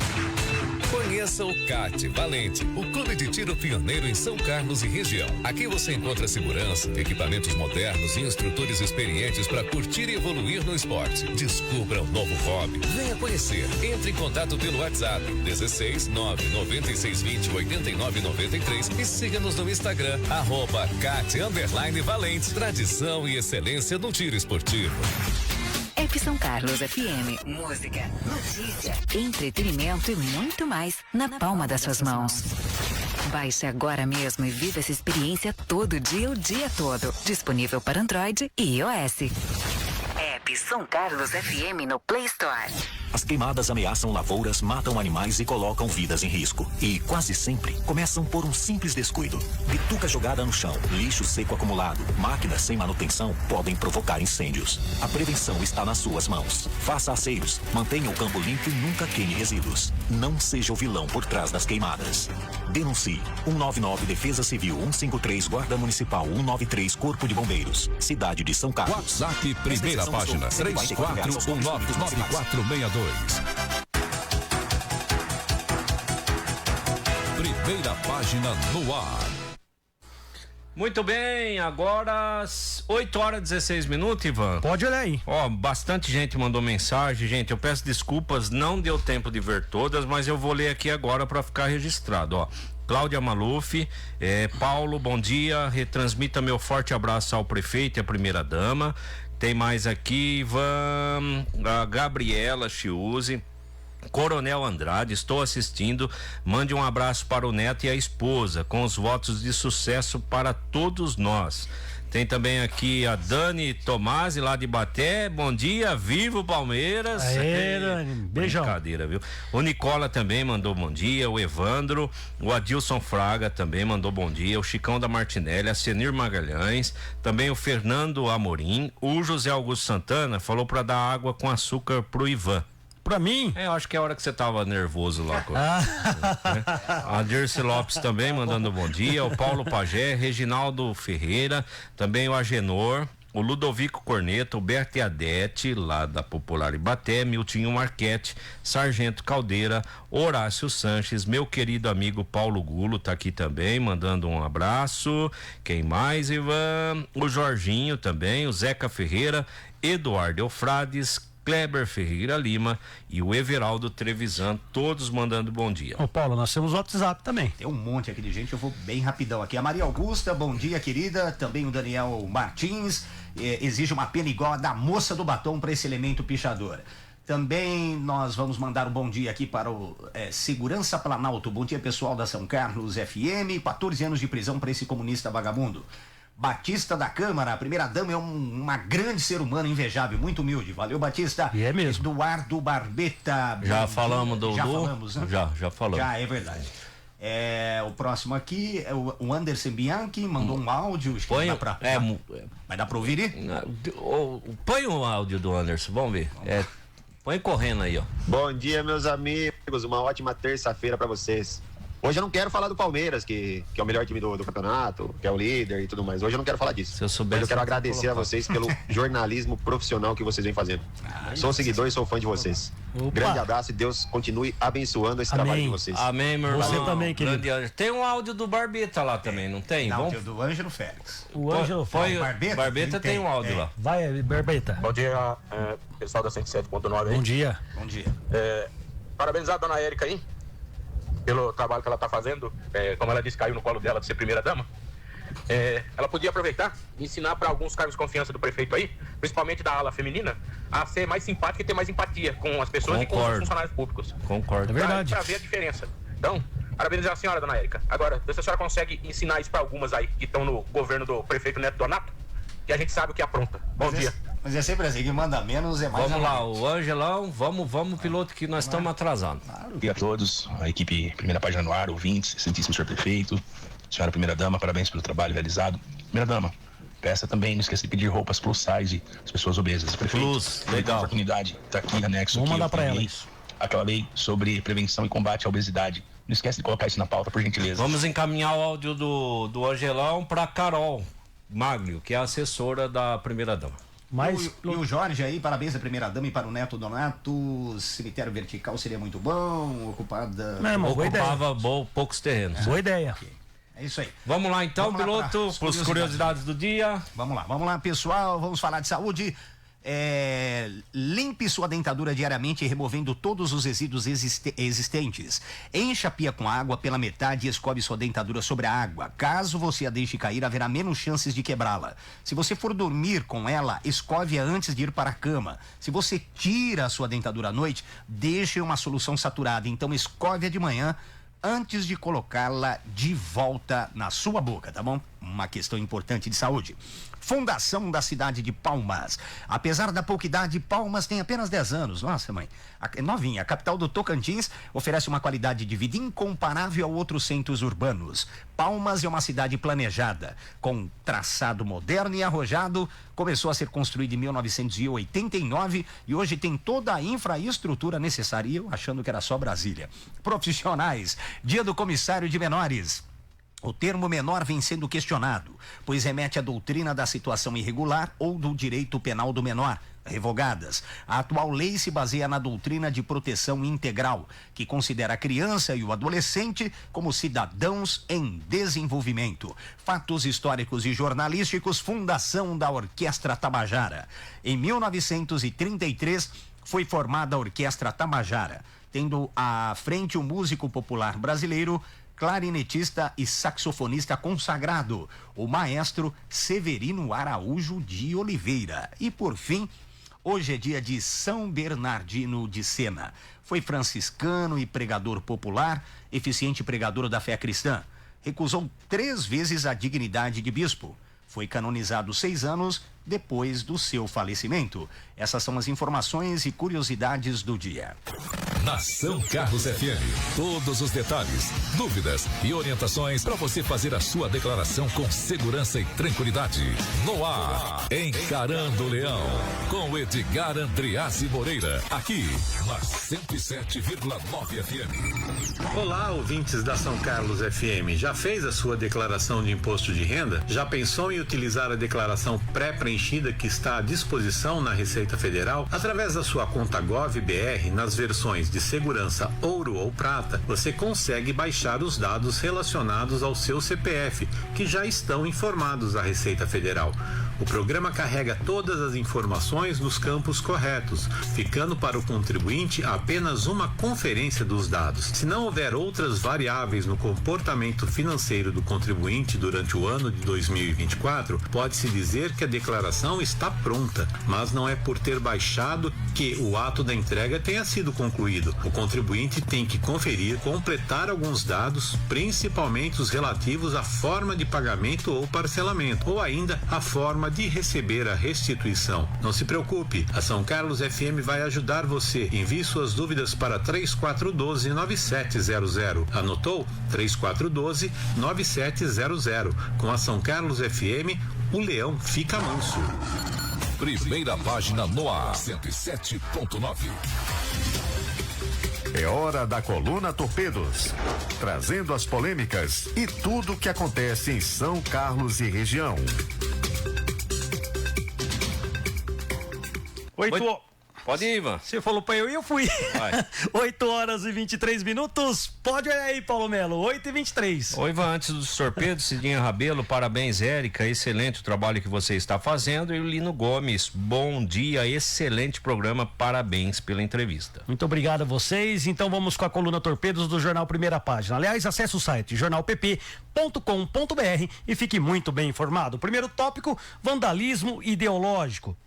Conheça o CAT Valente, o clube de tiro pioneiro em São Carlos e região. Aqui você encontra segurança, equipamentos modernos e instrutores experientes para curtir e evoluir no esporte. Descubra um novo hobby. Venha conhecer. Entre em contato pelo WhatsApp 16996208993 e siga-nos no Instagram @CAT_Valente. Tradição e excelência no tiro esportivo. São Carlos FM. Música, notícia, entretenimento e muito mais na palma das suas mãos. Baixe agora mesmo e viva essa experiência todo dia, o dia todo. Disponível para Android e iOS. App São Carlos FM no Play Store. As queimadas ameaçam lavouras, matam animais e colocam vidas em risco. E quase sempre começam por um simples descuido. Bituca jogada no chão, lixo seco acumulado, máquinas sem manutenção podem provocar incêndios. A prevenção está nas suas mãos. Faça aceiros, mantenha o campo limpo e nunca queime resíduos. Não seja o vilão por trás das queimadas. Denuncie 199 Defesa Civil, 153 Guarda Municipal, 193 Corpo de Bombeiros. Cidade de São Carlos. WhatsApp, primeira página, 34199462. Primeira página no ar. Muito bem, agora 8h16, Ivan. Pode olhar aí. Ó, bastante gente mandou mensagem, gente, eu peço desculpas, não deu tempo de ver todas, mas eu vou ler aqui agora para ficar registrado, ó. Cláudia Maluf, Paulo, bom dia, retransmita meu forte abraço ao prefeito e à primeira dama. Tem mais aqui, Ivan, a Gabriela Chiuse, Coronel Andrade, estou assistindo, mande um abraço para o neto e a esposa, com os votos de sucesso para todos nós. Tem também aqui a Dani Tomasi, lá de Baté, bom dia, viva o Palmeiras. Aê, Dani, beijão. Brincadeira, viu? O Nicola também mandou bom dia, o Evandro, o Adilson Fraga também mandou bom dia, o Chicão da Martinelli, a Senir Magalhães, também o Fernando Amorim, o José Augusto Santana falou para dar água com açúcar pro Ivan. Pra mim? Eu acho que é a hora que você tava nervoso lá. A Dirce Lopes também mandando bom dia, o Paulo Pagé, Reginaldo Ferreira, também o Agenor, o Ludovico Corneta, o Bertiadete, lá da Popular Ibaté, Miltinho Marquete, Sargento Caldeira, Horácio Sanches, meu querido amigo Paulo Gulo tá aqui também, mandando um abraço. Quem mais, Ivan? O Jorginho também, o Zeca Ferreira, Eduardo Eufrades, Kleber Ferreira Lima e o Everaldo Trevisan, todos mandando bom dia. Ô Paulo, nós temos o WhatsApp também. Tem um monte aqui de gente, eu vou bem rapidão aqui. A Maria Augusta, bom dia, querida. Também o Daniel Martins, exige uma pena igual a da moça do batom para esse elemento pichador. Também nós vamos mandar um bom dia aqui para o Segurança Planalto. Bom dia, pessoal da São Carlos FM. 14 anos de prisão para esse comunista vagabundo. Batista da Câmara, a primeira dama é uma grande ser humano, invejável, muito humilde. Valeu, Batista. E é mesmo. Eduardo Barbeta. Já falamos do... Já falamos, né? Já falamos. Já, é verdade. O próximo aqui é o Anderson Bianchi, mandou um áudio. Põe, vai dar pra ouvir? Põe o áudio do Anderson, vamos ver. Põe correndo aí, ó. Bom dia, meus amigos, uma ótima terça-feira pra vocês. Hoje eu não quero falar do Palmeiras, que é o melhor time do campeonato, que é o líder e tudo mais. Hoje eu não quero falar disso. Se eu soubesse, mas eu quero agradecer a vocês pelo jornalismo profissional que vocês vêm fazendo. Sou seguidor e sou fã de vocês. Opa. Grande abraço e Deus continue abençoando esse trabalho de vocês. Amém, meu irmão. Você também, querido. Tem um áudio do Barbeta lá também, não tem? Não, tem o do Ângelo Félix. O Ângelo Foi Félix. Barbeta tem um áudio lá. Vai, Barbeta. Bom dia, pessoal da 107.9 aí. Bom dia. Bom dia. Parabenizar a dona Érica aí pelo trabalho que ela tá fazendo. Como ela disse, caiu no colo dela de ser primeira dama. Ela podia aproveitar e ensinar para alguns cargos de confiança do prefeito aí, principalmente da ala feminina, a ser mais simpática e ter mais empatia com as pessoas e com os funcionários públicos. Concordo. É verdade. Pra ver a diferença. Então, parabenizar a senhora, dona Érica. Agora, se a senhora consegue ensinar isso para algumas aí que estão no governo do prefeito Neto Donato, que a gente sabe o que apronta. Bom dia. Mas é sempre assim, que manda menos é mais. Vamos lá, o Angelão, vamos piloto que nós estamos atrasados. Bom dia a todos, a equipe Primeira Página no Ar, ouvintes, excelentíssimo senhor prefeito, senhora primeira dama, parabéns pelo trabalho realizado. Primeira dama, peça também, não esqueça de pedir roupas plus size, as pessoas obesas. Prefeito, plus, legal. Oportunidade, tá aqui anexo. Vamos aqui, mandar pra ela isso. Aquela lei sobre prevenção e combate à obesidade. Não esquece de colocar isso na pauta, por gentileza. Vamos encaminhar o áudio do Angelão para Carol Maglio, que é a assessora da primeira dama. E o Jorge aí, parabéns à primeira dama e para o Neto Donato. Cemitério vertical seria muito bom, ocupada. Ocupava poucos terrenos. Boa ideia. É isso aí. Vamos lá então, piloto, para as curiosidades do dia. Vamos lá, pessoal, vamos falar de saúde. Limpe sua dentadura diariamente, removendo todos os resíduos existentes. Encha a pia com água pela metade e escove sua dentadura sobre a água. Caso você a deixe cair, haverá menos chances de quebrá-la. Se você for dormir com ela, escove-a antes de ir para a cama. Se você tira a sua dentadura à noite, deixe uma solução saturada. Então escove-a de manhã antes de colocá-la de volta na sua boca, tá bom? Uma questão importante de saúde. Fundação da cidade de Palmas. Apesar da pouca idade, Palmas tem apenas 10 anos. Nossa, mãe. Novinha. A capital do Tocantins oferece uma qualidade de vida incomparável a outros centros urbanos. Palmas é uma cidade planejada, com traçado moderno e arrojado. Começou a ser construída em 1989 e hoje tem toda a infraestrutura necessária. E eu achando que era só Brasília. Profissionais. Dia do Comissário de Menores. O termo menor vem sendo questionado, pois remete à doutrina da situação irregular ou do direito penal do menor, revogadas. A atual lei se baseia na doutrina de proteção integral, que considera a criança e o adolescente como cidadãos em desenvolvimento. Fatos históricos e jornalísticos, fundação da Orquestra Tabajara. Em 1933, foi formada a Orquestra Tabajara, tendo à frente o músico popular brasileiro, clarinetista e saxofonista consagrado, o maestro Severino Araújo de Oliveira. E por fim, hoje é dia de São Bernardino de Sena. Foi franciscano e pregador popular, eficiente pregador da fé cristã. Recusou 3 vezes a dignidade de bispo. Foi canonizado 6 anos depois do seu falecimento. Essas são as informações e curiosidades do dia. Na São Carlos FM, todos os detalhes, dúvidas e orientações para você fazer a sua declaração com segurança e tranquilidade. No ar, Encarando o Leão, com Edgar Andreassi Moreira, aqui na 107,9 FM. Olá, ouvintes da São Carlos FM. Já fez a sua declaração de imposto de renda? Já pensou em utilizar a declaração pré-preenchida que está à disposição na Receita Federal? Através da sua conta Gov.br, nas versões de segurança ouro ou prata, você consegue baixar os dados relacionados ao seu CPF, que já estão informados à Receita Federal. O programa carrega todas as informações nos campos corretos, ficando para o contribuinte apenas uma conferência dos dados. Se não houver outras variáveis no comportamento financeiro do contribuinte durante o ano de 2024, pode-se dizer que a declaração está pronta, mas não é por ter baixado que o ato da entrega tenha sido concluído. O contribuinte tem que conferir, completar alguns dados, principalmente os relativos à forma de pagamento ou parcelamento, ou ainda a forma de receber a restituição. Não se preocupe, a São Carlos FM vai ajudar você. Envie suas dúvidas para 3412-9700. Anotou? 3412-9700. Com a São Carlos FM, o leão fica manso. Primeira Página no ar, 107.9. É hora da Coluna Torpedos, trazendo as polêmicas e tudo o que acontece em São Carlos e região. Pode ir, Ivan. Você falou pra eu e eu fui. 8h23. Pode olhar aí, Paulo Melo. 8h23. Oi, Ivan, antes dos torpedos, Cidinha Rabelo, parabéns, Érica, excelente o trabalho que você está fazendo. E o Lino Gomes, bom dia, excelente programa, parabéns pela entrevista. Muito obrigado a vocês. Então vamos com a coluna Torpedos do Jornal Primeira Página. Aliás, acesse o site jornalpp.com.br e fique muito bem informado. Primeiro tópico, vandalismo ideológico.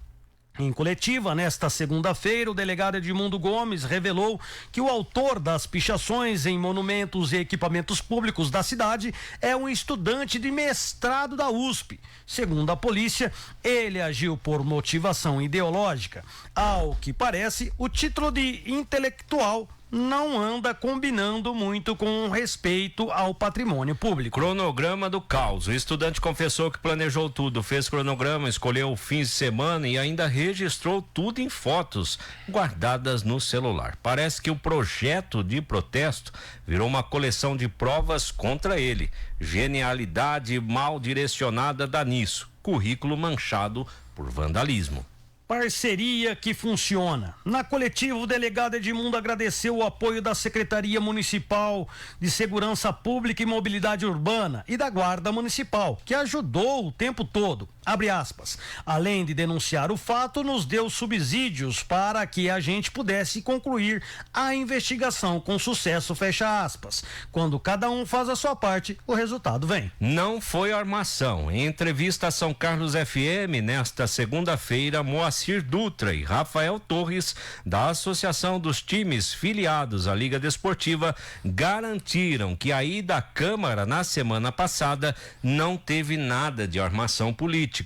Em coletiva, nesta segunda-feira, o delegado Edmundo Gomes revelou que o autor das pichações em monumentos e equipamentos públicos da cidade é um estudante de mestrado da USP. Segundo a polícia, ele agiu por motivação ideológica. Ao que parece, o título de intelectual não anda combinando muito com respeito ao patrimônio público. Cronograma do caos. O estudante confessou que planejou tudo, fez cronograma, escolheu fins de semana e ainda registrou tudo em fotos guardadas no celular. Parece que o projeto de protesto virou uma coleção de provas contra ele. Genialidade mal direcionada dá nisso. Currículo manchado por vandalismo. Parceria que funciona. Na coletiva, o delegado Edmundo agradeceu o apoio da Secretaria Municipal de Segurança Pública e Mobilidade Urbana e da Guarda Municipal, que ajudou o tempo todo. Abre aspas. Além de denunciar o fato, nos deu subsídios para que a gente pudesse concluir a investigação com sucesso, fecha aspas. Quando cada um faz a sua parte, o resultado vem. Não foi armação. Em entrevista a São Carlos FM, nesta segunda-feira, Moacir Dutra e Rafael Torres, da Associação dos Times Filiados à Liga Desportiva, garantiram que a ida à Câmara na semana passada não teve nada de armação política.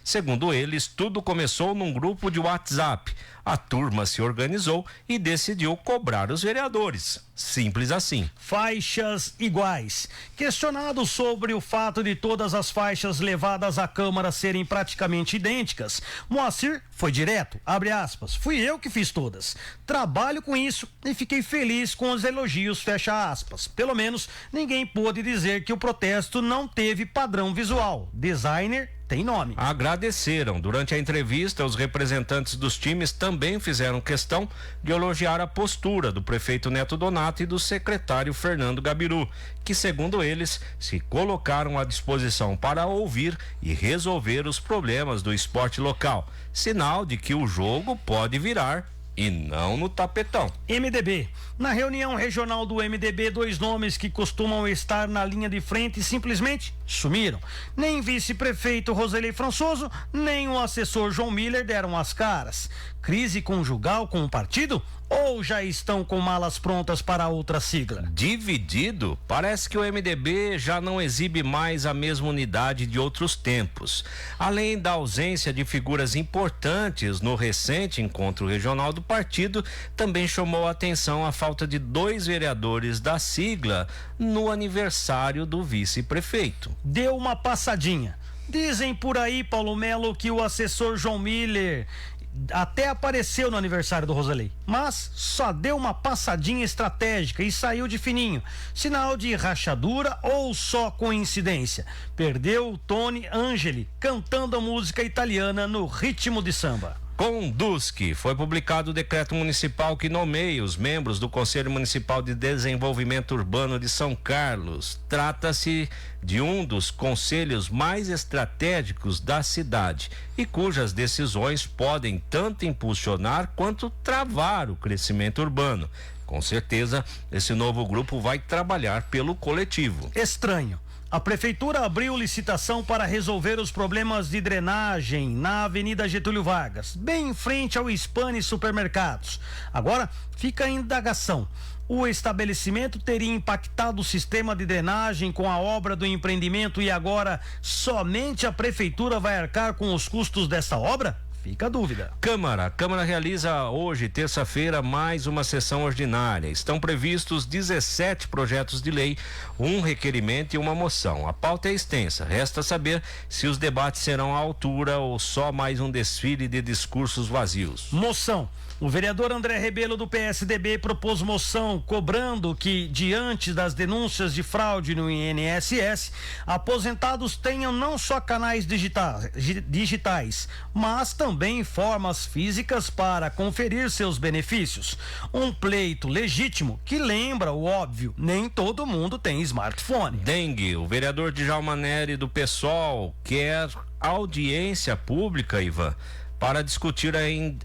Segundo eles, tudo começou num grupo de WhatsApp. A turma se organizou e decidiu cobrar os vereadores. Simples assim. Faixas iguais. Questionado sobre o fato de todas as faixas levadas à Câmara serem praticamente idênticas, Moacir foi direto, abre aspas, fui eu que fiz todas. Trabalho com isso e fiquei feliz com os elogios, fecha aspas. Pelo menos ninguém pôde dizer que o protesto não teve padrão visual. Designer tem nome. Agradeceram. Durante a entrevista, os representantes dos times também fizeram questão de elogiar a postura do prefeito Neto Donato e do secretário Fernando Gabiru, que, segundo eles, se colocaram à disposição para ouvir e resolver os problemas do esporte local. Sinal de que o jogo pode virar e não no tapetão. MDB. Na reunião regional do MDB, dois nomes que costumam estar na linha de frente simplesmente sumiram. Nem vice-prefeito Roselei Françoso, nem o assessor João Miller deram as caras. Crise conjugal com o partido? Ou já estão com malas prontas para outra sigla? Dividido? Parece que o MDB já não exibe mais a mesma unidade de outros tempos. Além da ausência de figuras importantes no recente encontro regional do partido, também chamou a atenção a falta de 2 vereadores da sigla no aniversário do vice-prefeito. Deu uma passadinha. Dizem por aí, Paulo Melo, que o assessor João Miller até apareceu no aniversário do Roselei, mas só deu uma passadinha estratégica e saiu de fininho. Sinal de rachadura ou só coincidência? Perdeu o Tony Angeli cantando a música italiana no ritmo de samba. Condusc. Foi publicado o decreto municipal que nomeia os membros do Conselho Municipal de Desenvolvimento Urbano de São Carlos. Trata-se de um dos conselhos mais estratégicos da cidade e cujas decisões podem tanto impulsionar quanto travar o crescimento urbano. Com certeza, esse novo grupo vai trabalhar pelo coletivo. Estranho. A prefeitura abriu licitação para resolver os problemas de drenagem na Avenida Getúlio Vargas, bem em frente ao Spani Supermercados. Agora fica a indagação. O estabelecimento teria impactado o sistema de drenagem com a obra do empreendimento e agora somente a prefeitura vai arcar com os custos dessa obra? Fica a dúvida. A Câmara realiza hoje, terça-feira, mais uma sessão ordinária. Estão previstos 17 projetos de lei, um requerimento e uma moção. A pauta é extensa. Resta saber se os debates serão à altura ou só mais um desfile de discursos vazios. Moção. O vereador André Rebelo do PSDB propôs moção cobrando que, diante das denúncias de fraude no INSS, aposentados tenham não só canais digitais, mas também formas físicas para conferir seus benefícios. Um pleito legítimo que lembra o óbvio, nem todo mundo tem smartphone. Dengue, o vereador Djalma Neri do PSOL quer audiência pública, Ivan, para discutir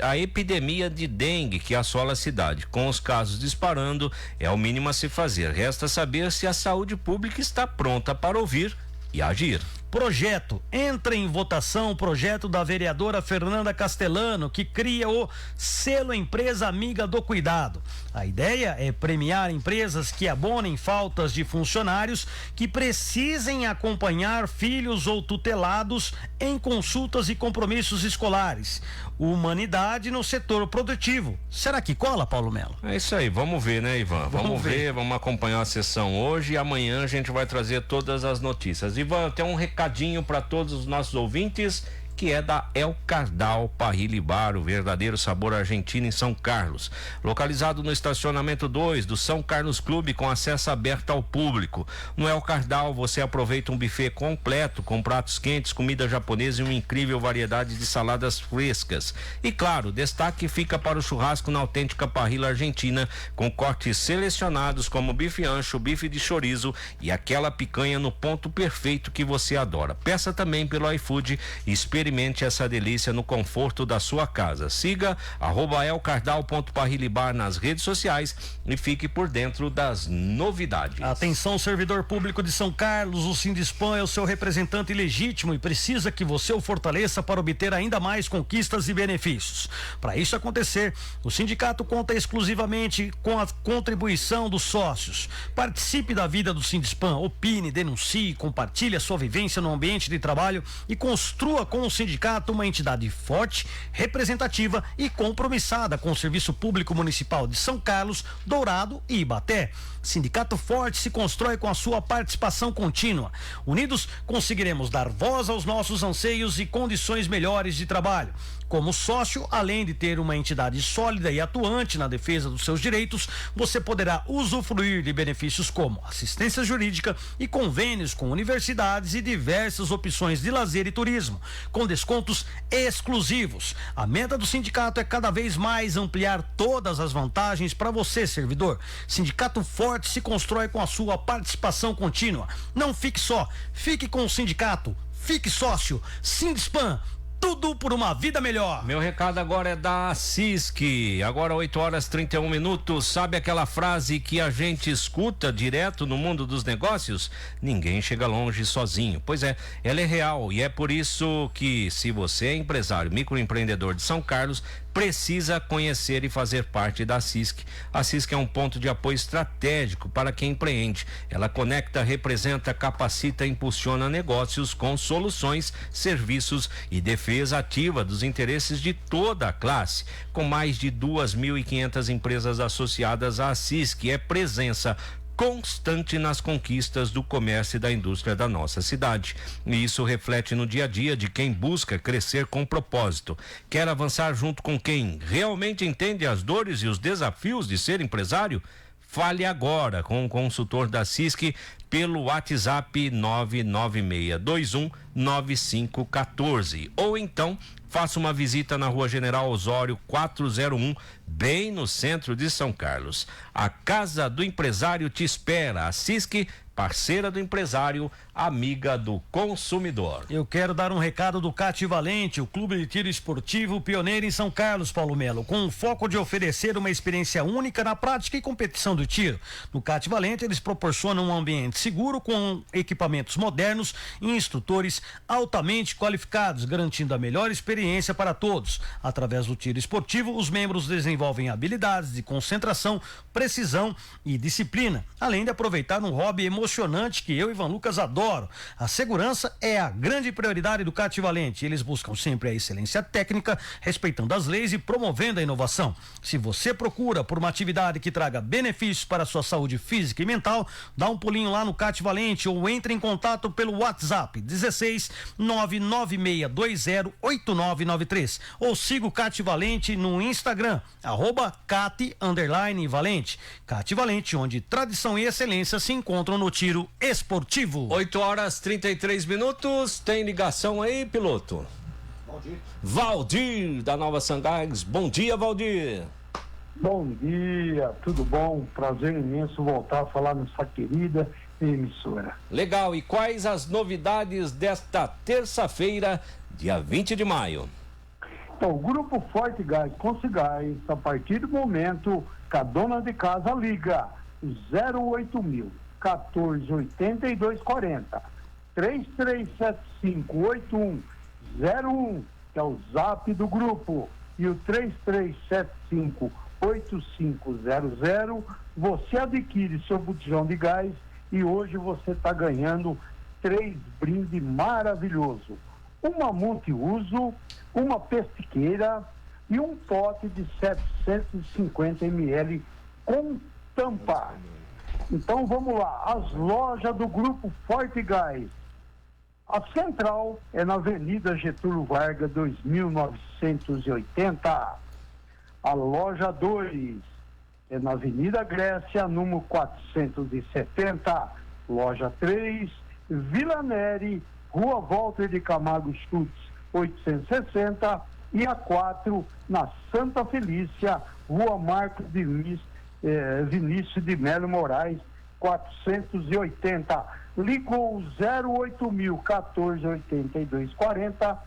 a epidemia de dengue que assola a cidade. Com os casos disparando, é o mínimo a se fazer. Resta saber se a saúde pública está pronta para ouvir e agir. Projeto. Entra em votação o projeto da vereadora Fernanda Castellano, que cria o Selo Empresa Amiga do Cuidado. A ideia é premiar empresas que abonem faltas de funcionários que precisem acompanhar filhos ou tutelados em consultas e compromissos escolares. Humanidade no setor produtivo. Será que cola, Paulo Melo? É isso aí, vamos ver, né, Ivan? Vamos ver, vamos acompanhar a sessão hoje e amanhã a gente vai trazer todas as notícias. Ivan, tem um recadinho para todos os nossos ouvintes, que é da El Cardal Parrilha Bar, o verdadeiro sabor argentino em São Carlos. Localizado no estacionamento 2 do São Carlos Clube, com acesso aberto ao público. No El Cardal você aproveita um buffet completo com pratos quentes, comida japonesa e uma incrível variedade de saladas frescas. E claro, destaque fica para o churrasco na autêntica parrilha argentina, com cortes selecionados como bife ancho, bife de chorizo e aquela picanha no ponto perfeito que você adora. Peça também pelo iFood e experimente essa delícia no conforto da sua casa. Siga @elcardal.parrillibar nas redes sociais e fique por dentro das novidades. Atenção, servidor público de São Carlos, o Sindispan é o seu representante legítimo e precisa que você o fortaleça para obter ainda mais conquistas e benefícios. Para isso acontecer, o sindicato conta exclusivamente com a contribuição dos sócios. Participe da vida do Sindispan, opine, denuncie, compartilhe a sua vivência no ambiente de trabalho e construa com o sindicato uma entidade forte, representativa e compromissada com o serviço público municipal de São Carlos, Dourado e Ibaté. Sindicato forte se constrói com a sua participação contínua. Unidos, conseguiremos dar voz aos nossos anseios e condições melhores de trabalho. Como sócio, além de ter uma entidade sólida e atuante na defesa dos seus direitos, você poderá usufruir de benefícios como assistência jurídica e convênios com universidades e diversas opções de lazer e turismo, com descontos exclusivos. A meta do sindicato é cada vez mais ampliar todas as vantagens para você, servidor. Sindicato forte se constrói com a sua participação contínua. Não fique só, fique com o sindicato, fique sócio. Sindispan, tudo por uma vida melhor. Meu recado agora é da CISC. Agora 8h31. Sabe aquela frase que a gente escuta direto no mundo dos negócios? Ninguém chega longe sozinho. Pois é, ela é real e é por isso que, se você é empresário, microempreendedor de São Carlos, precisa conhecer e fazer parte da CISC. A CISC é um ponto de apoio estratégico para quem empreende. Ela conecta, representa, capacita e impulsiona negócios com soluções, serviços e defesa ativa dos interesses de toda a classe. Com mais de 2.500 empresas associadas à CISC, é presença constante nas conquistas do comércio e da indústria da nossa cidade. E isso reflete no dia a dia de quem busca crescer com propósito. Quer avançar junto com quem realmente entende as dores e os desafios de ser empresário? Fale agora com o consultor da CISC pelo WhatsApp 996219514 ou então faça uma visita na Rua General Osório 401, bem no centro de São Carlos. A Casa do Empresário te espera. A CISC, parceira do empresário, amiga do consumidor. Eu quero dar um recado do CAT Valente, o clube de tiro esportivo pioneiro em São Carlos, Paulo Melo, com o foco de oferecer uma experiência única na prática e competição do tiro. No CAT Valente, eles proporcionam um ambiente seguro com equipamentos modernos e instrutores altamente qualificados, garantindo a melhor experiência para todos. Através do tiro esportivo, os membros desenvolvem habilidades de concentração, precisão e disciplina, além de aproveitar um hobby emocionante que eu e Ivan Lucas adoro, Teodoro. A segurança é a grande prioridade do Cativalente. Eles buscam sempre a excelência técnica, respeitando as leis e promovendo a inovação. Se você procura por uma atividade que traga benefícios para a sua saúde física e mental, dá um pulinho lá no Cativalente ou entre em contato pelo WhatsApp 16 996208993 ou siga o Cativalente no Instagram @Cati_Valente. Cativalente, onde tradição e excelência se encontram no tiro esportivo. 8h33. Tem ligação aí, piloto? Valdir, da Nova Sangás. Bom dia, Valdir. Bom dia, tudo bom? Prazer imenso voltar a falar nessa querida emissora. Legal, e quais as novidades desta terça-feira, dia 20 de maio? Então, o Grupo Forte Gás com Cigás, a partir do momento que a dona de casa liga 08.000 148240 33758101, que é o zap do grupo, e o 33758500, você adquire seu botijão de gás e hoje você está ganhando 3 brindes maravilhosos: uma multiuso, uma pestiqueira e um pote de 750 ml com tampa. Então vamos lá, as lojas do Grupo Forte Gás. A central é na Avenida Getúlio Vargas, 2980. A loja 2 é na Avenida Grécia, número 470. Loja 3, Vila Neri, Rua Walter de Camargo Schutz, 860. E a 4, na Santa Felícia, Rua Marcos de Vinícius de Melo Moraes, 480. Ligou 08.000 148240,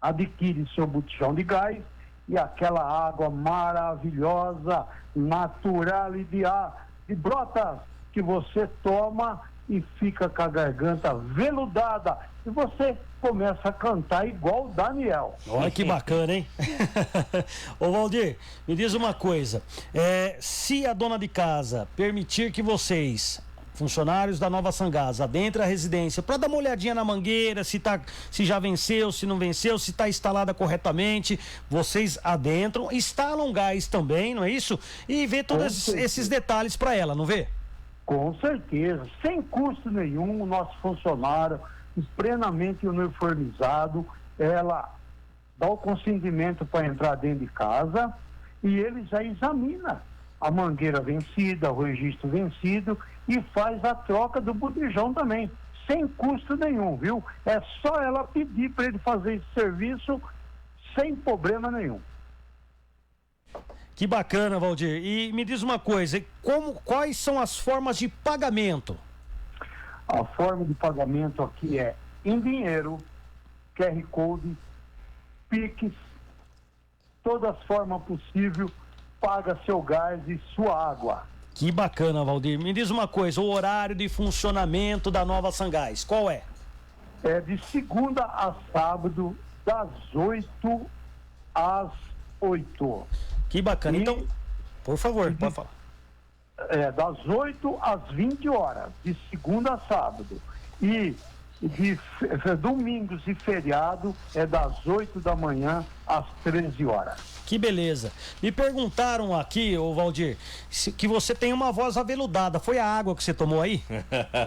adquire seu botijão de gás e aquela água maravilhosa, natural e de brotas, que você toma e fica com a garganta veludada e você começa a cantar igual o Daniel. Olha que bacana, hein? Ô Valdir, me diz uma coisa, se a dona de casa permitir que vocês, funcionários da Nova Sangás, adentrem a residência para dar uma olhadinha na mangueira, se já venceu, se não venceu, se está instalada corretamente, vocês adentram, instalam gás também, não é isso? E vê todos esses detalhes para ela, não vê? Com certeza, sem custo nenhum, o nosso funcionário plenamente uniformizado, ela dá o consentimento para entrar dentro de casa e ele já examina a mangueira vencida, o registro vencido e faz a troca do botijão também, sem custo nenhum, viu? É só ela pedir para ele fazer esse serviço sem problema nenhum. Que bacana, Valdir. E me diz uma coisa, quais são as formas de pagamento? A forma de pagamento aqui é em dinheiro, QR Code, Pix, todas as formas possíveis, paga seu gás e sua água. Que bacana, Valdir. Me diz uma coisa, o horário de funcionamento da Nova Sangás, qual é? É de segunda a sábado, das 8 às 8. Que bacana. Então, por favor, pode falar. Das 8 às 20 horas, de segunda a sábado. E de domingos e feriado é das 8 da manhã às 13 horas. Que beleza. Me perguntaram aqui, ô Valdir, que você tem uma voz aveludada. Foi a água que você tomou aí?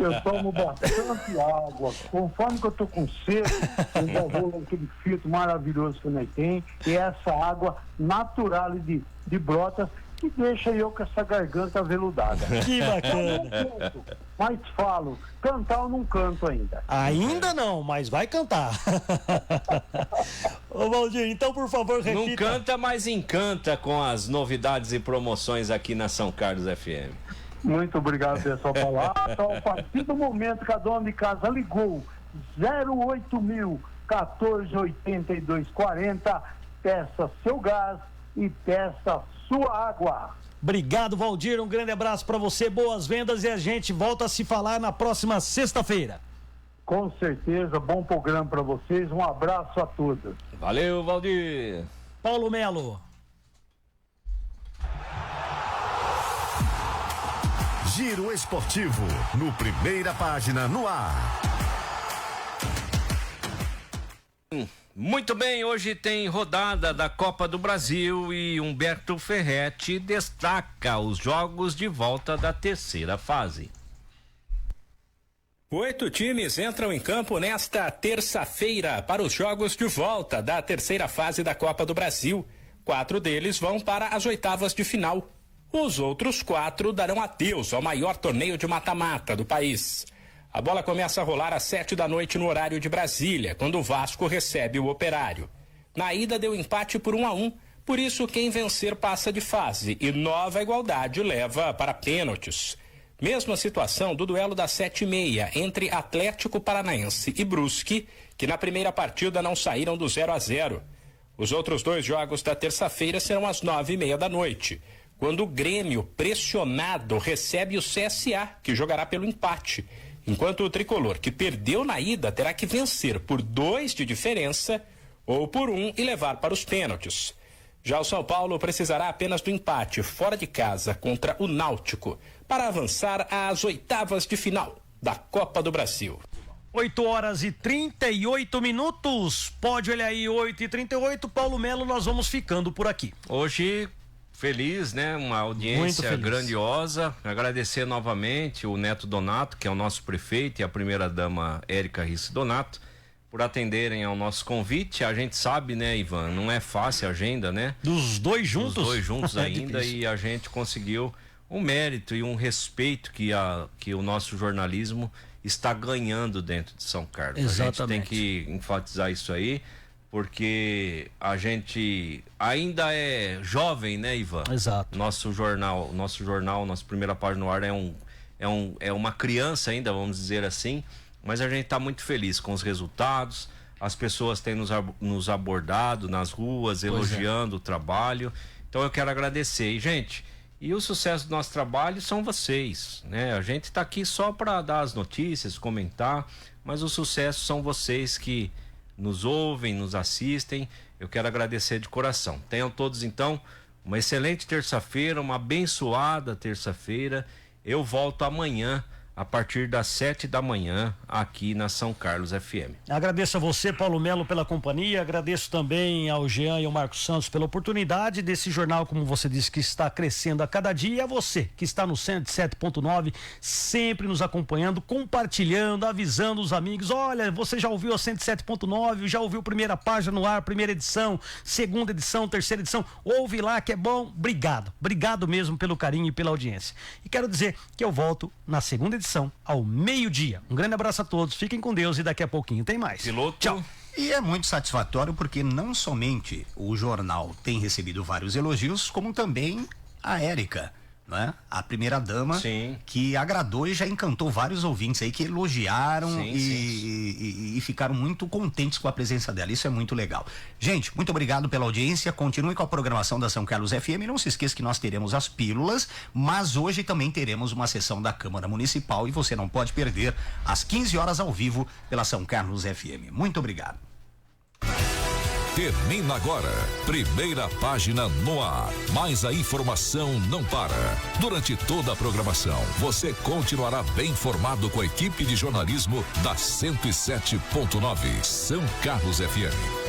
Eu tomo bastante água. Conforme que eu tô com sede, eu já vou naquele filtro maravilhoso que nós tem. E essa água natural de brotas que deixa eu com essa garganta aveludada. Que bacana. Mas falo, cantar eu não canto ainda. Ainda não, mas vai cantar. Ô Valdir, então por favor repita. Não canta, mas encanta com as novidades e promoções aqui na São Carlos FM. Muito obrigado pela sua palavra. Então, a partir do momento que a dona de casa ligou 08.000 148240, peça seu gás e peça sua água. Obrigado, Valdir, um grande abraço para você, boas vendas e a gente volta a se falar na próxima sexta-feira. Com certeza, bom programa para vocês, um abraço a todos. Valeu, Valdir. Paulo Melo. Giro Esportivo, no Primeira Página no ar. Muito bem, hoje tem rodada da Copa do Brasil e Humberto Ferretti destaca os jogos de volta da terceira fase. 8 times entram em campo nesta terça-feira para os jogos de volta da terceira fase da Copa do Brasil. 4 deles vão para as oitavas de final. Os outros 4 darão adeus ao maior torneio de mata-mata do país. A bola começa a rolar às 7 da noite no horário de Brasília, quando o Vasco recebe o Operário. Na ida deu empate por 1-1, por isso quem vencer passa de fase e nova igualdade leva para pênaltis. Mesma situação do duelo das 7h30 entre Atlético Paranaense e Brusque, que na primeira partida não saíram do 0-0. Os outros 2 jogos da terça-feira serão às 9h30 da noite, quando o Grêmio, pressionado, recebe o CSA, que jogará pelo empate, enquanto o tricolor, que perdeu na ida, terá que vencer por 2 de diferença ou por 1 e levar para os pênaltis. Já o São Paulo precisará apenas do empate fora de casa contra o Náutico para avançar às oitavas de final da Copa do Brasil. 8h38. Pode olhar aí, 8h38. Paulo Melo, nós vamos ficando por aqui. Hoje, feliz, né? Uma audiência grandiosa. Agradecer novamente o Neto Donato, que é o nosso prefeito, e a primeira-dama Érica Risse Donato, por atenderem ao nosso convite. A gente sabe, né, Ivan, não é fácil a agenda, né? Dos dois juntos? Dos 2 juntos ainda, e a gente conseguiu um mérito e um respeito que o nosso jornalismo está ganhando dentro de São Carlos. Exatamente. A gente tem que enfatizar isso aí, porque a gente ainda é jovem, né, Ivan? Exato. Nosso jornal, nossa primeira página no ar é uma criança ainda, vamos dizer assim, mas a gente está muito feliz com os resultados. As pessoas têm nos abordado nas ruas, elogiando o trabalho. Então eu quero agradecer. E, gente, e o sucesso do nosso trabalho são vocês, né? A gente está aqui só para dar as notícias, comentar, mas o sucesso são vocês que nos ouvem, nos assistem. Eu quero agradecer de coração. Tenham todos, então, uma excelente terça-feira, uma abençoada terça-feira. Eu volto amanhã, a partir das 7 da manhã, aqui na São Carlos FM. Agradeço a você, Paulo Melo, pela companhia. Agradeço também ao Jean e ao Marcos Santos pela oportunidade desse jornal, como você disse, que está crescendo a cada dia. E a você, que está no 107.9, sempre nos acompanhando, compartilhando, avisando os amigos. Olha, você já ouviu a 107.9, já ouviu Primeira Página no ar, primeira edição, segunda edição, terceira edição. Ouve lá que é bom. Obrigado. Obrigado mesmo pelo carinho e pela audiência. E quero dizer que eu volto na segunda edição ao meio-dia. Um grande abraço a todos, fiquem com Deus e daqui a pouquinho tem mais. Piloto. Tchau. E é muito satisfatório porque não somente o jornal tem recebido vários elogios, como também a Érica, né? A primeira-dama, que agradou e já encantou vários ouvintes aí que elogiaram e ficaram muito contentes com a presença dela. Isso é muito legal. Gente, muito obrigado pela audiência. Continue com a programação da São Carlos FM. Não se esqueça que nós teremos as pílulas, mas hoje também teremos uma sessão da Câmara Municipal e você não pode perder às 15 horas ao vivo pela São Carlos FM. Muito obrigado. Termina agora, Primeira Página no ar. Mas a informação não para. Durante toda a programação, você continuará bem informado com a equipe de jornalismo da 107.9 São Carlos FM.